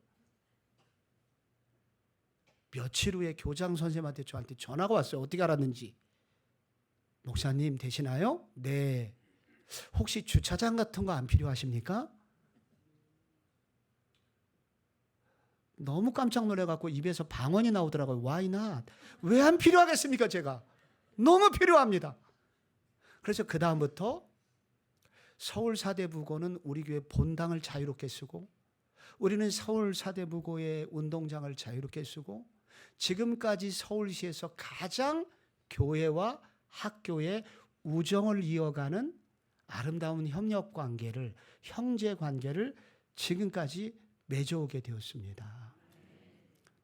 며칠 후에 교장 선생님한테 저한테 전화가 왔어요. 어떻게 알았는지. 목사님 되시나요? 네. 혹시 주차장 같은 거 안 필요하십니까? 너무 깜짝 놀래갖고 입에서 방언이 나오더라고요. Why not? 왜 안 필요하겠습니까? 제가 너무 필요합니다. 그래서 그 다음부터 서울 사대부고는 우리 교회 본당을 자유롭게 쓰고 우리는 서울 사대부고의 운동장을 자유롭게 쓰고 지금까지 서울시에서 가장 교회와 학교의 우정을 이어가는 아름다운 협력 관계를, 형제 관계를 지금까지 맺어오게 되었습니다.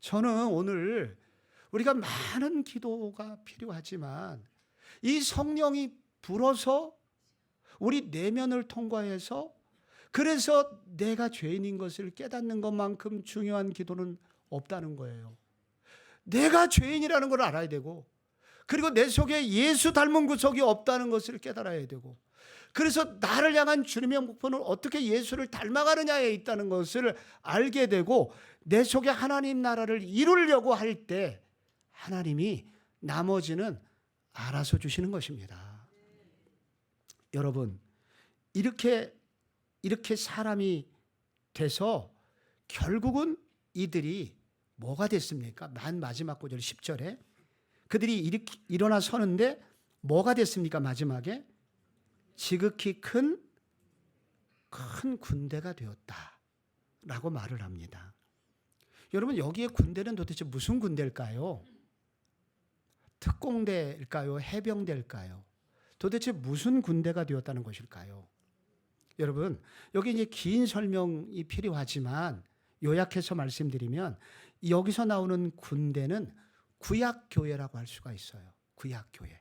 저는 오늘 우리가 많은 기도가 필요하지만 이 성령이 불어서 우리 내면을 통과해서, 그래서 내가 죄인인 것을 깨닫는 것만큼 중요한 기도는 없다는 거예요. 내가 죄인이라는 걸 알아야 되고, 그리고 내 속에 예수 닮은 구석이 없다는 것을 깨달아야 되고, 그래서 나를 향한 주님의 목표는 어떻게 예수를 닮아가느냐에 있다는 것을 알게 되고, 내 속에 하나님 나라를 이루려고 할 때 하나님이 나머지는 알아서 주시는 것입니다. 여러분, 이렇게 사람이 돼서 결국은 이들이 뭐가 됐습니까? 맨 마지막 구절 10절에 그들이 이렇게 일어나 서는데 뭐가 됐습니까? 마지막에 지극히 큰 군대가 되었다라고 말을 합니다. 여러분, 여기에 군대는 도대체 무슨 군대일까요? 특공대일까요? 해병대일까요? 도대체 무슨 군대가 되었다는 것일까요? 여러분, 여기 이제 긴 설명이 필요하지만 요약해서 말씀드리면, 여기서 나오는 군대는 구약교회라고 할 수가 있어요. 구약교회.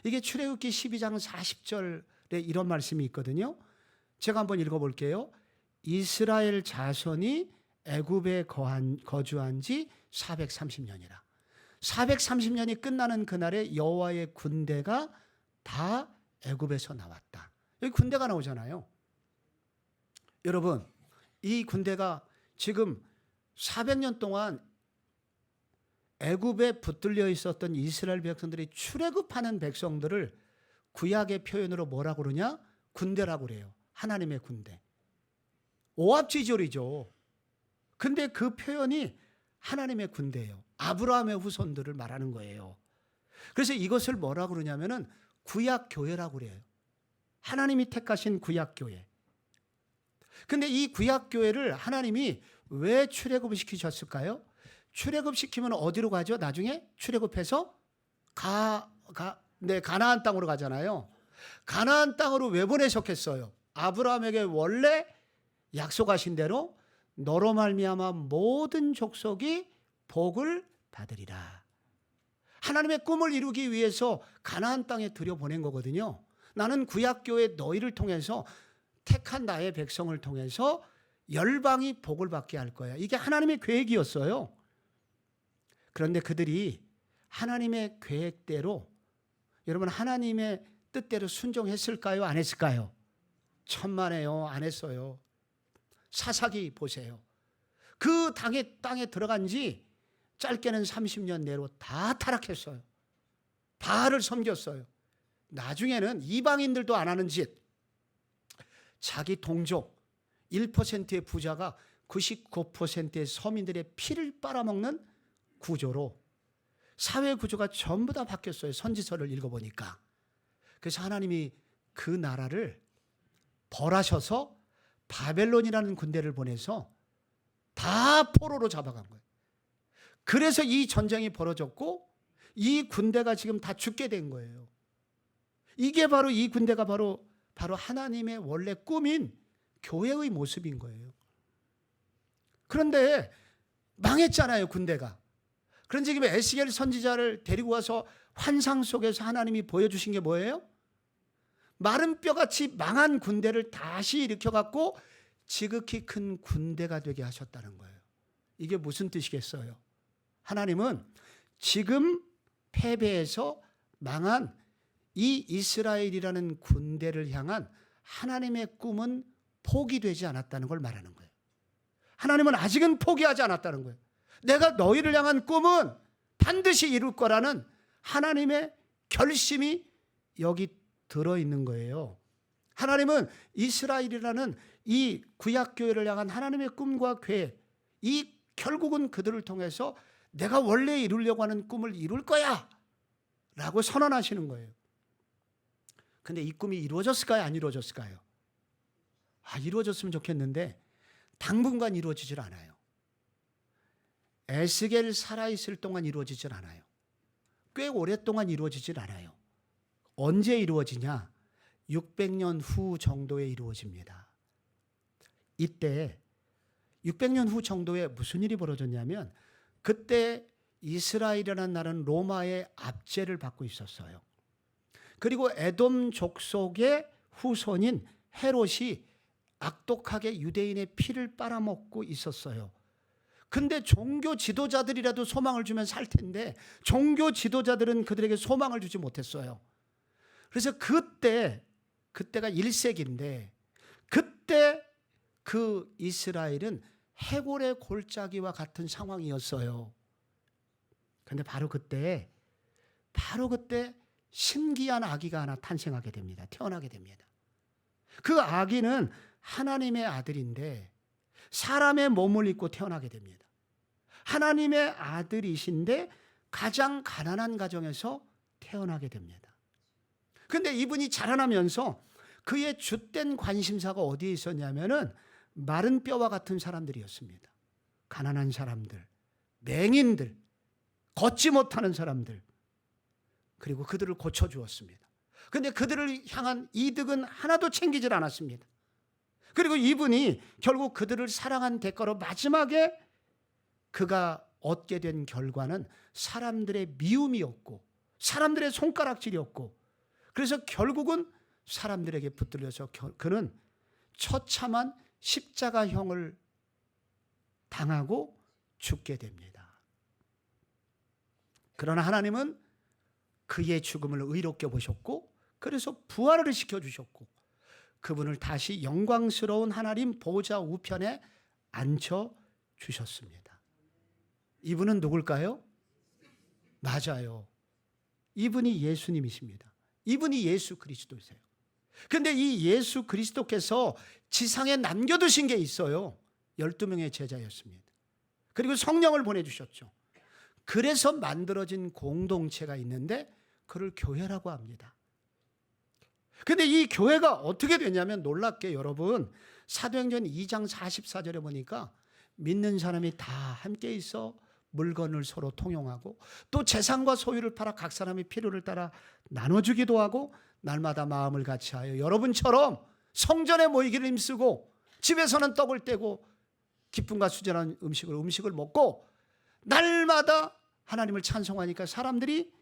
이게 출애굽기 12장 40절에 이런 말씀이 있거든요. 제가 한번 읽어볼게요. 이스라엘 자손이 애굽에 거주한 지 430년이라. 430년이 끝나는 그날에 여호와의 군대가 다 애굽에서 나왔다. 여기 군대가 나오잖아요. 여러분, 이 군대가 지금 400년 동안 애굽에 붙들려 있었던 이스라엘 백성들이 출애굽하는 백성들을 구약의 표현으로 뭐라고 그러냐? 군대라고 그래요. 하나님의 군대. 오합지졸이죠. 근데 그 표현이 하나님의 군대예요. 아브라함의 후손들을 말하는 거예요. 그래서 이것을 뭐라고 그러냐면은 구약교회라고 그래요. 하나님이 택하신 구약교회. 근데 이 구약교회를 하나님이 왜 출애굽을 시키셨을까요? 출애굽시키면 어디로 가죠? 나중에 출애굽해서 가나안 땅으로 가잖아요. 가나안 땅으로 왜 보내셨겠어요? 아브라함에게 원래 약속하신 대로 너로 말미암아 모든 족속이 복을 받으리라. 하나님의 꿈을 이루기 위해서 가나안 땅에 들여보낸 거거든요. 나는 구약교회 너희를 통해서 택한 나의 백성을 통해서 열방이 복을 받게 할 거야. 이게 하나님의 계획이었어요. 그런데 그들이 하나님의 계획대로, 여러분, 하나님의 뜻대로 순종했을까요? 안 했을까요? 천만에요. 안 했어요. 사사기 보세요. 그 땅에 들어간 지 짧게는 30년 내로 다 타락했어요. 바알을 섬겼어요. 나중에는 이방인들도 안 하는 짓, 자기 동족 1%의 부자가 99%의 서민들의 피를 빨아먹는 구조로 사회 구조가 전부 다 바뀌었어요. 선지서를 읽어보니까. 그래서 하나님이 그 나라를 벌하셔서 바벨론이라는 군대를 보내서 다 포로로 잡아간 거예요. 그래서 이 전쟁이 벌어졌고 이 군대가 지금 다 죽게 된 거예요. 이게 바로, 이 군대가 바로 하나님의 원래 꿈인 교회의 모습인 거예요. 그런데 망했잖아요, 군대가. 그런데 지금 에스겔 선지자를 데리고 와서 환상 속에서 하나님이 보여주신 게 뭐예요? 마른 뼈같이 망한 군대를 다시 일으켜갖고 지극히 큰 군대가 되게 하셨다는 거예요. 이게 무슨 뜻이겠어요? 하나님은 지금 패배해서 망한 이 이스라엘이라는 군대를 향한 하나님의 꿈은 포기되지 않았다는 걸 말하는 거예요. 하나님은 아직은 포기하지 않았다는 거예요. 내가 너희를 향한 꿈은 반드시 이룰 거라는 하나님의 결심이 여기 들어있는 거예요. 하나님은 이스라엘이라는 이 구약교회를 향한 하나님의 꿈과 계획, 이 결국은 그들을 통해서 내가 원래 이루려고 하는 꿈을 이룰 거야 라고 선언하시는 거예요. 근데 이 꿈이 이루어졌을까요? 안 이루어졌을까요? 이루어졌으면 좋겠는데 당분간 이루어지질 않아요. 에스겔 살아있을 동안 이루어지질 않아요. 꽤 오랫동안 이루어지질 않아요. 언제 이루어지냐? 600년 후 정도에 이루어집니다. 이때 600년 후 정도에 무슨 일이 벌어졌냐면 그때 이스라엘이라는 나라는 로마의 압제를 받고 있었어요. 그리고 에돔 족속의 후손인 헤롯이 악독하게 유대인의 피를 빨아먹고 있었어요. 근데 종교 지도자들이라도 소망을 주면 살 텐데 종교 지도자들은 그들에게 소망을 주지 못했어요. 그래서 그때가 1세기인데 그때 그 이스라엘은 해골의 골짜기와 같은 상황이었어요. 그런데 바로 그때 신기한 아기가 하나 탄생하게 됩니다. 태어나게 됩니다. 그 아기는 하나님의 아들인데 사람의 몸을 입고 태어나게 됩니다. 하나님의 아들이신데 가장 가난한 가정에서 태어나게 됩니다. 그런데 이분이 자라나면서 그의 주된 관심사가 어디에 있었냐면은 마른 뼈와 같은 사람들이었습니다. 가난한 사람들, 맹인들, 걷지 못하는 사람들, 그리고 그들을 고쳐주었습니다. 그런데 그들을 향한 이득은 하나도 챙기질 않았습니다. 그리고 이분이 결국 그들을 사랑한 대가로 마지막에 그가 얻게 된 결과는 사람들의 미움이었고 사람들의 손가락질이었고 그래서 결국은 사람들에게 붙들려서 그는 처참한 십자가형을 당하고 죽게 됩니다. 그러나 하나님은 그의 죽음을 의롭게 보셨고 그래서 부활을 시켜주셨고 그분을 다시 영광스러운 하나님 보좌 우편에 앉혀주셨습니다. 이분은 누굴까요? 맞아요. 이분이 예수님이십니다. 이분이 예수 그리스도이세요. 그런데 이 예수 그리스도께서 지상에 남겨두신 게 있어요. 12명의 제자였습니다. 그리고 성령을 보내주셨죠. 그래서 만들어진 공동체가 있는데 그를 교회라고 합니다. 그런데 이 교회가 어떻게 되냐면 놀랍게 여러분 사도행전 2장 44절에 보니까 믿는 사람이 다 함께 있어 물건을 서로 통용하고 또 재산과 소유를 팔아 각 사람의 필요를 따라 나눠주기도 하고 날마다 마음을 같이하여 여러분처럼 성전에 모이기를 힘쓰고 집에서는 떡을 떼고 기쁨과 수전한 음식을 먹고 날마다 하나님을 찬송하니까 사람들이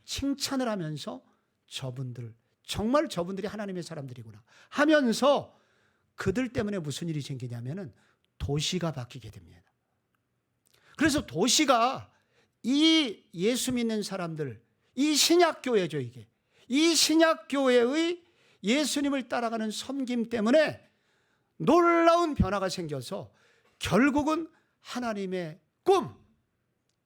칭찬을 하면서 정말 저분들이 하나님의 사람들이구나 하면서 그들 때문에 무슨 일이 생기냐면은 도시가 바뀌게 됩니다. 그래서 도시가 이 예수 믿는 사람들, 이 신약교회죠 이게. 이 신약교회의 예수님을 따라가는 섬김 때문에 놀라운 변화가 생겨서 결국은 하나님의 꿈,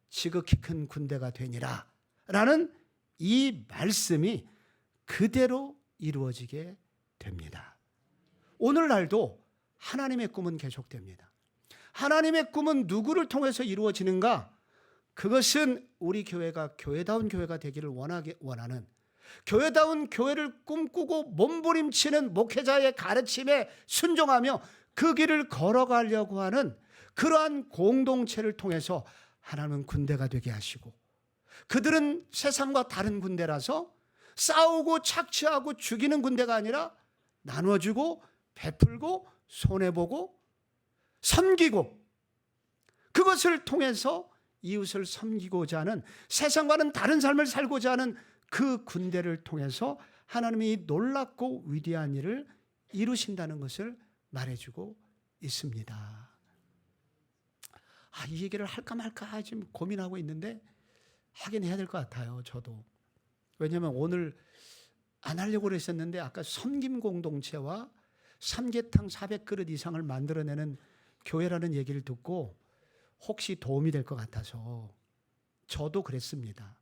지극히 큰 군대가 되니라 라는 이 말씀이 그대로 이루어지게 됩니다. 오늘날도 하나님의 꿈은 계속됩니다. 하나님의 꿈은 누구를 통해서 이루어지는가? 그것은 우리 교회가 교회다운 교회가 되기를 원하는 교회다운 교회를 꿈꾸고 몸부림치는 목회자의 가르침에 순종하며 그 길을 걸어가려고 하는 그러한 공동체를 통해서 하나님은 군대가 되게 하시고 그들은 세상과 다른 군대라서 싸우고 착취하고 죽이는 군대가 아니라 나눠주고 베풀고 손해보고 섬기고 그것을 통해서 이웃을 섬기고자 하는 세상과는 다른 삶을 살고자 하는 그 군대를 통해서 하나님이 놀랍고 위대한 일을 이루신다는 것을 말해주고 있습니다. 이 얘기를 할까 말까 지금 고민하고 있는데 하긴 해야 될 것 같아요. 저도. 왜냐하면 오늘 안 하려고 그랬었는데 아까 섬김 공동체와 삼계탕 400그릇 이상을 만들어내는 교회라는 얘기를 듣고 혹시 도움이 될 것 같아서 저도 그랬습니다.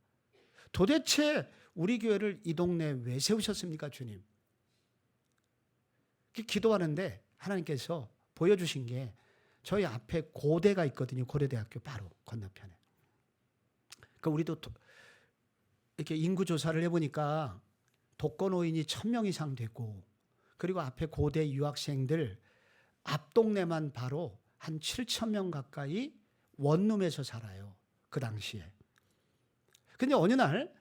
도대체 우리 교회를 이 동네에 왜 세우셨습니까, 주님? 기도하는데 하나님께서 보여주신 게 저희 앞에 고대가 있거든요. 고려대학교 바로 건너편에. 그러니까 우리도 이렇게 인구 조사를 해보니까 독거노인이 1000명 이상 되고 그리고 앞에 고대 유학생들 앞 동네만 바로 한 7000명 가까이 원룸에서 살아요. 그 당시에. 근데 어느 날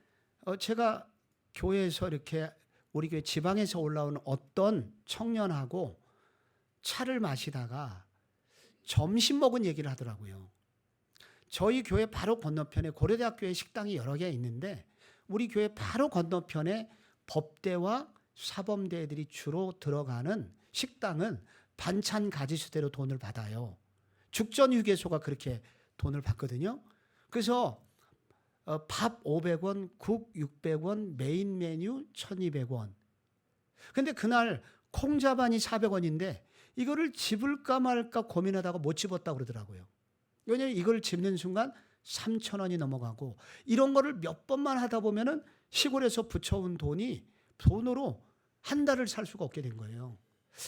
제가 교회에서 이렇게 우리 교회 지방에서 올라온 어떤 청년하고 차를 마시다가 점심 먹은 얘기를 하더라고요. 저희 교회 바로 건너편에 고려대학교에 식당이 여러 개 있는데 우리 교회 바로 건너편에 법대와 사범대 애들이 주로 들어가는 식당은 반찬 가지수대로 돈을 받아요. 죽전휴게소가 그렇게 돈을 받거든요. 그래서 밥 500원, 국 600원, 메인 메뉴 1200원. 근데 그날 콩자반이 400원인데 이거를 집을까 말까 고민하다가 못 집었다고 그러더라고요. 왜냐하면 이걸 집는 순간 3,000원이 넘어가고 이런 거를 몇 번만 하다 보면은 시골에서 붙여온 돈으로 한 달을 살 수가 없게 된 거예요.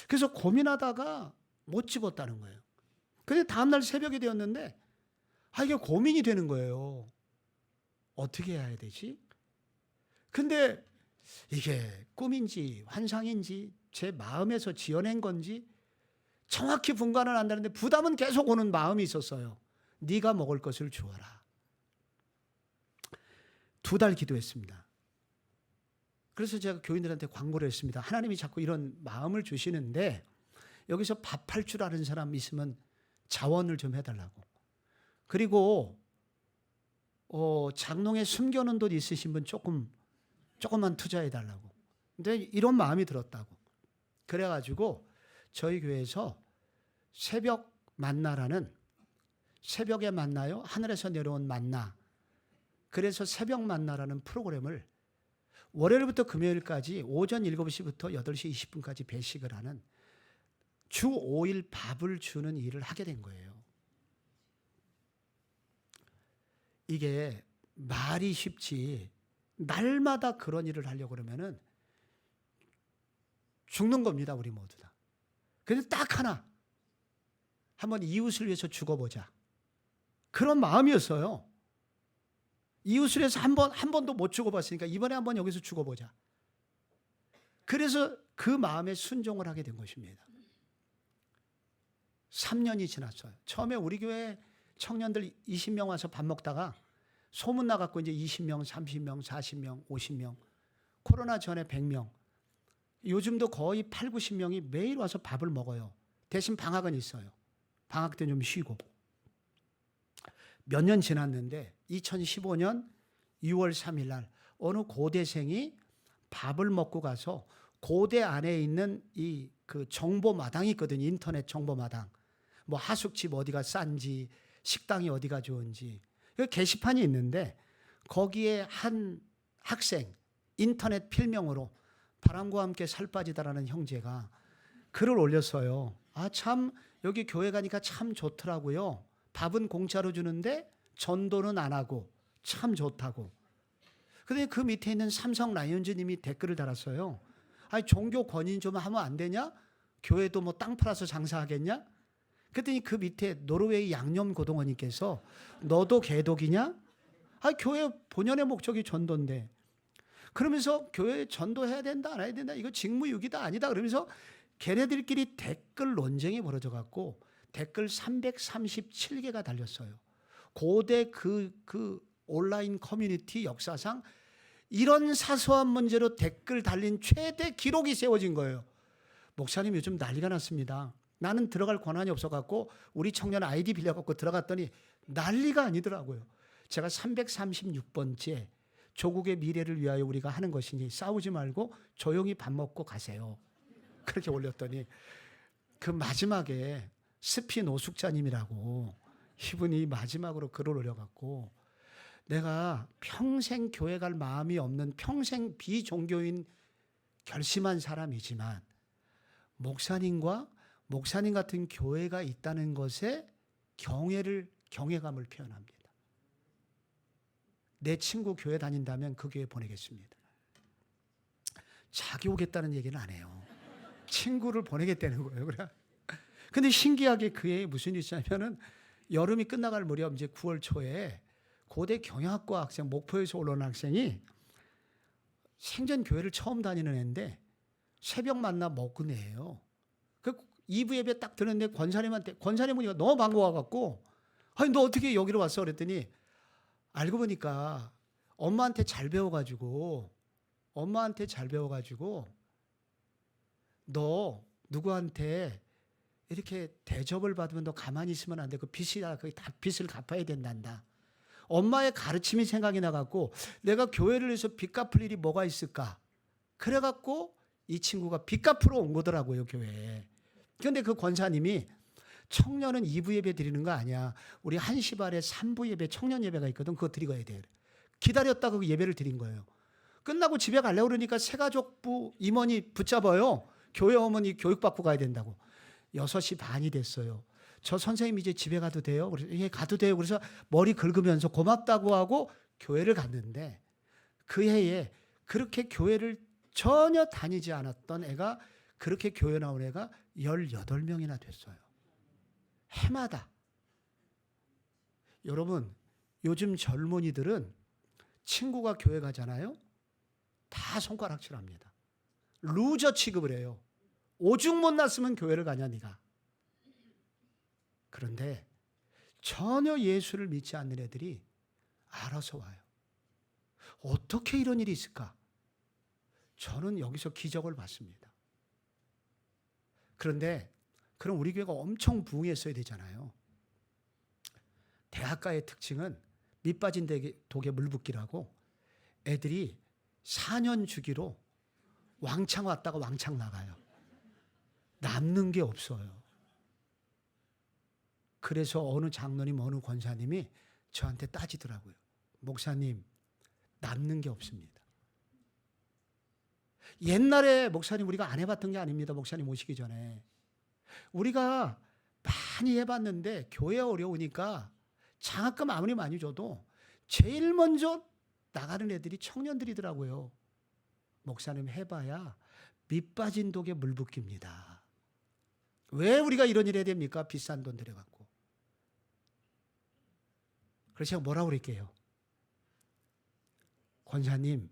그래서 고민하다가 못 집었다는 거예요. 근데 다음날 새벽이 되었는데 이게 고민이 되는 거예요. 어떻게 해야 되지? 근데 이게 꿈인지 환상인지 제 마음에서 지어낸 건지 정확히 분간은 안 되는데 부담은 계속 오는 마음이 있었어요. 네가 먹을 것을 주어라. 2달 기도했습니다. 그래서 제가 교인들한테 광고를 했습니다. 하나님이 자꾸 이런 마음을 주시는데 여기서 밥할 줄 아는 사람 있으면 자원을 좀 해달라고. 그리고 장롱에 숨겨놓은 돈 있으신 분 조금만 투자해달라고. 근데 이런 마음이 들었다고. 그래가지고 저희 교회에서 새벽 만나라는, 새벽에 만나요? 하늘에서 내려온 만나. 그래서 새벽 만나라는 프로그램을 월요일부터 금요일까지 오전 7시부터 8시 20분까지 배식을 하는 주 5일 밥을 주는 일을 하게 된 거예요. 이게 말이 쉽지 날마다 그런 일을 하려고 그러면은 죽는 겁니다, 우리 모두 다. 근데 딱 하나, 한번 이웃을 위해서 죽어보자. 그런 마음이었어요. 이웃을 위해서 한 번도 못 죽어봤으니까 이번에 한번 여기서 죽어보자. 그래서 그 마음에 순종을 하게 된 것입니다. 3년이 지났어요. 처음에 우리 교회 청년들 20명 와서 밥 먹다가 소문 나갖고 이제 20명, 30명, 40명, 50명, 코로나 전에 100명, 요즘도 거의 8, 90명이 매일 와서 밥을 먹어요. 대신 방학은 있어요. 방학 때 좀 쉬고. 몇 년 지났는데 2015년 6월 3일 날 어느 고대생이 밥을 먹고 가서 고대 안에 있는 그 정보마당이 있거든요. 인터넷 정보마당. 뭐 하숙집 어디가 싼지, 식당이 어디가 좋은지. 게시판이 있는데 거기에 한 학생 인터넷 필명으로 바람과 함께 살 빠지다라는 형제가 글을 올렸어요. 참 여기 교회 가니까 참 좋더라고요. 밥은 공짜로 주는데 전도는 안 하고 참 좋다고. 그런데 그 밑에 있는 삼성 라이온즈님이 댓글을 달았어요. 종교 권인 좀 하면 안 되냐? 교회도 뭐 땅 팔아서 장사하겠냐? 그랬더니 그 밑에 노르웨이 양념고동원님께서 너도 개독이냐? 교회 본연의 목적이 전도인데. 그러면서 교회 전도해야 된다 안 해야 된다 이거 직무유기다 아니다 그러면서 걔네들끼리 댓글 논쟁이 벌어져 갖고 댓글 337개가 달렸어요. 고대 그 온라인 커뮤니티 역사상 이런 사소한 문제로 댓글 달린 최대 기록이 세워진 거예요. 목사님 요즘 난리가 났습니다. 나는 들어갈 권한이 없어갖고 우리 청년 아이디 빌려갖고 들어갔더니 난리가 아니더라고요. 제가 336번째 조국의 미래를 위하여 우리가 하는 것이니 싸우지 말고 조용히 밥 먹고 가세요. 그렇게 올렸더니 그 마지막에 스피 노숙자님이라고 이분이 마지막으로 글을 올려갖고 내가 평생 교회 갈 마음이 없는 평생 비종교인 결심한 사람이지만 목사님과 목사님 같은 교회가 있다는 것에 경외감을 표현합니다. 내 친구 교회 다닌다면 그 교회 보내겠습니다. 자기 오겠다는 얘기는 안 해요. 친구를 보내겠다는 거예요. 근데 신기하게 그에 무슨 일이 있냐면은 여름이 끝나갈 무렵 이제 9월 초에 고대 경영학과 학생 목포에서 올라온 학생이 생전 교회를 처음 다니는 애인데 새벽 만나 먹은 애예요. 그 2부 예배 딱 들었는데 권사님은 너무 반가워갖고 너 어떻게 여기로 왔어? 그랬더니 알고 보니까 엄마한테 잘 배워가지고 엄마한테 잘 배워가지고 너 누구한테 이렇게 대접을 받으면 너 가만히 있으면 안 돼. 그 빚이야. 그 다 빚을 갚아야 된단다. 엄마의 가르침이 생각이 나갖고 내가 교회를 해서 빚 갚을 일이 뭐가 있을까? 그래갖고 이 친구가 빚 갚으러 온 거더라고요, 교회에. 그런데 그 권사님이 청년은 2부 예배 드리는 거 아니야. 우리 1시 반에 3부 예배, 청년 예배가 있거든. 그거 드리고 가야 돼. 기다렸다가 그 예배를 드린 거예요. 끝나고 집에 가려고 그러니까 새가족부 임원이 붙잡아요. 교회 어머니 교육받고 가야 된다고. 6시 반이 됐어요. 저 선생님 이제 집에 가도 돼요? 그래서 예, 가도 돼요. 그래서 머리 긁으면서 고맙다고 하고 교회를 갔는데 그 해에 그렇게 교회를 전혀 다니지 않았던 애가 그렇게 교회 나온 애가 18명이나 됐어요. 해마다. 여러분, 요즘 젊은이들은 친구가 교회 가잖아요. 다 손가락질합니다. 루저 취급을 해요. 오죽 못났으면 교회를 가냐 네가. 그런데 전혀 예수를 믿지 않는 애들이 알아서 와요. 어떻게 이런 일이 있을까? 저는 여기서 기적을 봤습니다. 그런데 그럼 우리 교회가 엄청 부흥했어야 되잖아요. 대학가의 특징은 밑 빠진 독에 물 붓기라고 애들이 4년 주기로 왕창 왔다가 왕창 나가요. 남는 게 없어요. 그래서 어느 장로님, 어느 권사님이 저한테 따지더라고요. 목사님, 남는 게 없습니다. 옛날에 목사님 우리가 안 해봤던 게 아닙니다. 목사님 오시기 전에. 우리가 많이 해봤는데 교회 어려우니까 장학금 아무리 많이 줘도 제일 먼저 나가는 애들이 청년들이더라고요. 목사님 해봐야 밑 빠진 독에 물 붓깁니다. 왜 우리가 이런 일 해야 됩니까? 비싼 돈 들여갖고. 그래서 제가 뭐라고 그럴게요. 권사님,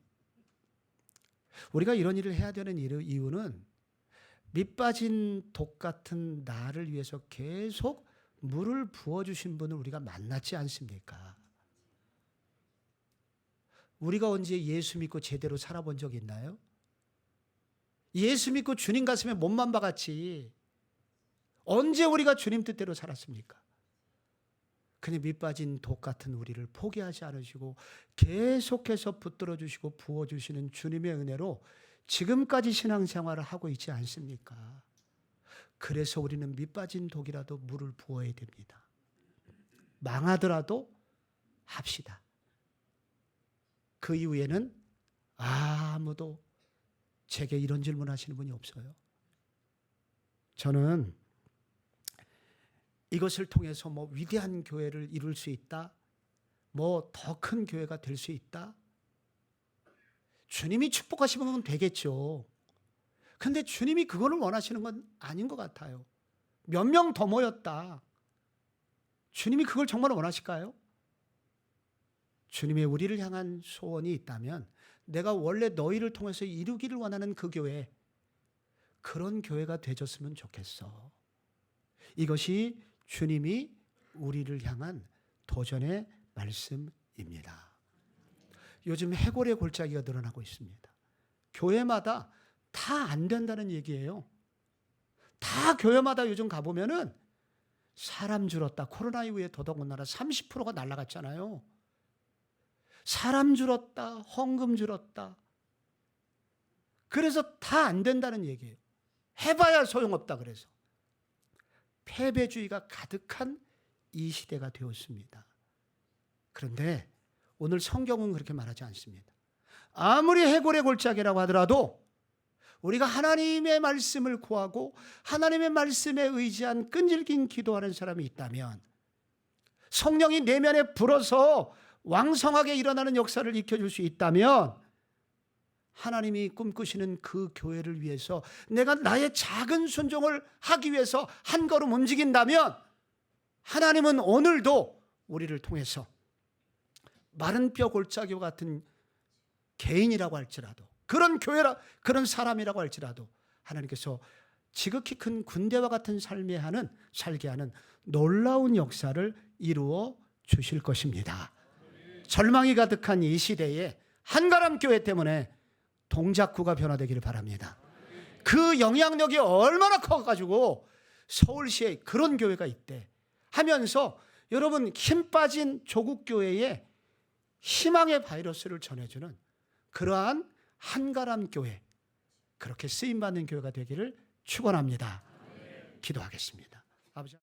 우리가 이런 일을 해야 되는 이유는 밑 빠진 독 같은 나를 위해서 계속 물을 부어주신 분을 우리가 만났지 않습니까? 우리가 언제 예수 믿고 제대로 살아본 적 있나요? 예수 믿고 주님 가슴에 몸만 박았지 언제 우리가 주님 뜻대로 살았습니까? 그냥 밑 빠진 독 같은 우리를 포기하지 않으시고 계속해서 붙들어 주시고 부어주시는 주님의 은혜로 지금까지 신앙생활을 하고 있지 않습니까? 그래서 우리는 밑 빠진 독이라도 물을 부어야 됩니다. 망하더라도 합시다. 그 이후에는 아무도 제게 이런 질문 하시는 분이 없어요. 저는 이것을 통해서 뭐 위대한 교회를 이룰 수 있다, 뭐 더 큰 교회가 될 수 있다. 주님이 축복하시면 되겠죠. 근데 주님이 그거를 원하시는 건 아닌 것 같아요. 몇 명 더 모였다. 주님이 그걸 정말 원하실까요? 주님의 우리를 향한 소원이 있다면 내가 원래 너희를 통해서 이루기를 원하는 그 교회, 그런 교회가 되줬으면 좋겠어. 이것이 주님이 우리를 향한 도전의 말씀입니다. 요즘 해골의 골짜기가 늘어나고 있습니다. 교회마다 다 안 된다는 얘기예요. 다 교회마다 요즘 가보면은 사람 줄었다. 코로나 이후에 더더군다나 30%가 날아갔잖아요. 사람 줄었다. 헌금 줄었다. 그래서 다 안 된다는 얘기예요. 해봐야 소용없다 그래서. 패배주의가 가득한 이 시대가 되었습니다. 그런데 오늘 성경은 그렇게 말하지 않습니다. 아무리 해골의 골짜기라고 하더라도 우리가 하나님의 말씀을 구하고 하나님의 말씀에 의지한 끈질긴 기도하는 사람이 있다면, 성령이 내면에 불어서 왕성하게 일어나는 역사를 익혀줄 수 있다면, 하나님이 꿈꾸시는 그 교회를 위해서 내가 나의 작은 순종을 하기 위해서 한 걸음 움직인다면, 하나님은 오늘도 우리를 통해서 마른 뼈 골짜기와 같은 개인이라고 할지라도, 그런 교회라, 그런 사람이라고 할지라도 하나님께서 지극히 큰 군대와 같은 삶에 살게 하는 놀라운 역사를 이루어 주실 것입니다. 절망이 가득한 이 시대에 한가람 교회 때문에 동작구가 변화되기를 바랍니다. 그 영향력이 얼마나 커가지고 서울시에 그런 교회가 있대 하면서 여러분 힘 빠진 조국 교회에 희망의 바이러스를 전해주는 그러한 한가람 교회, 그렇게 쓰임받는 교회가 되기를 축원합니다. 기도하겠습니다. 아버지.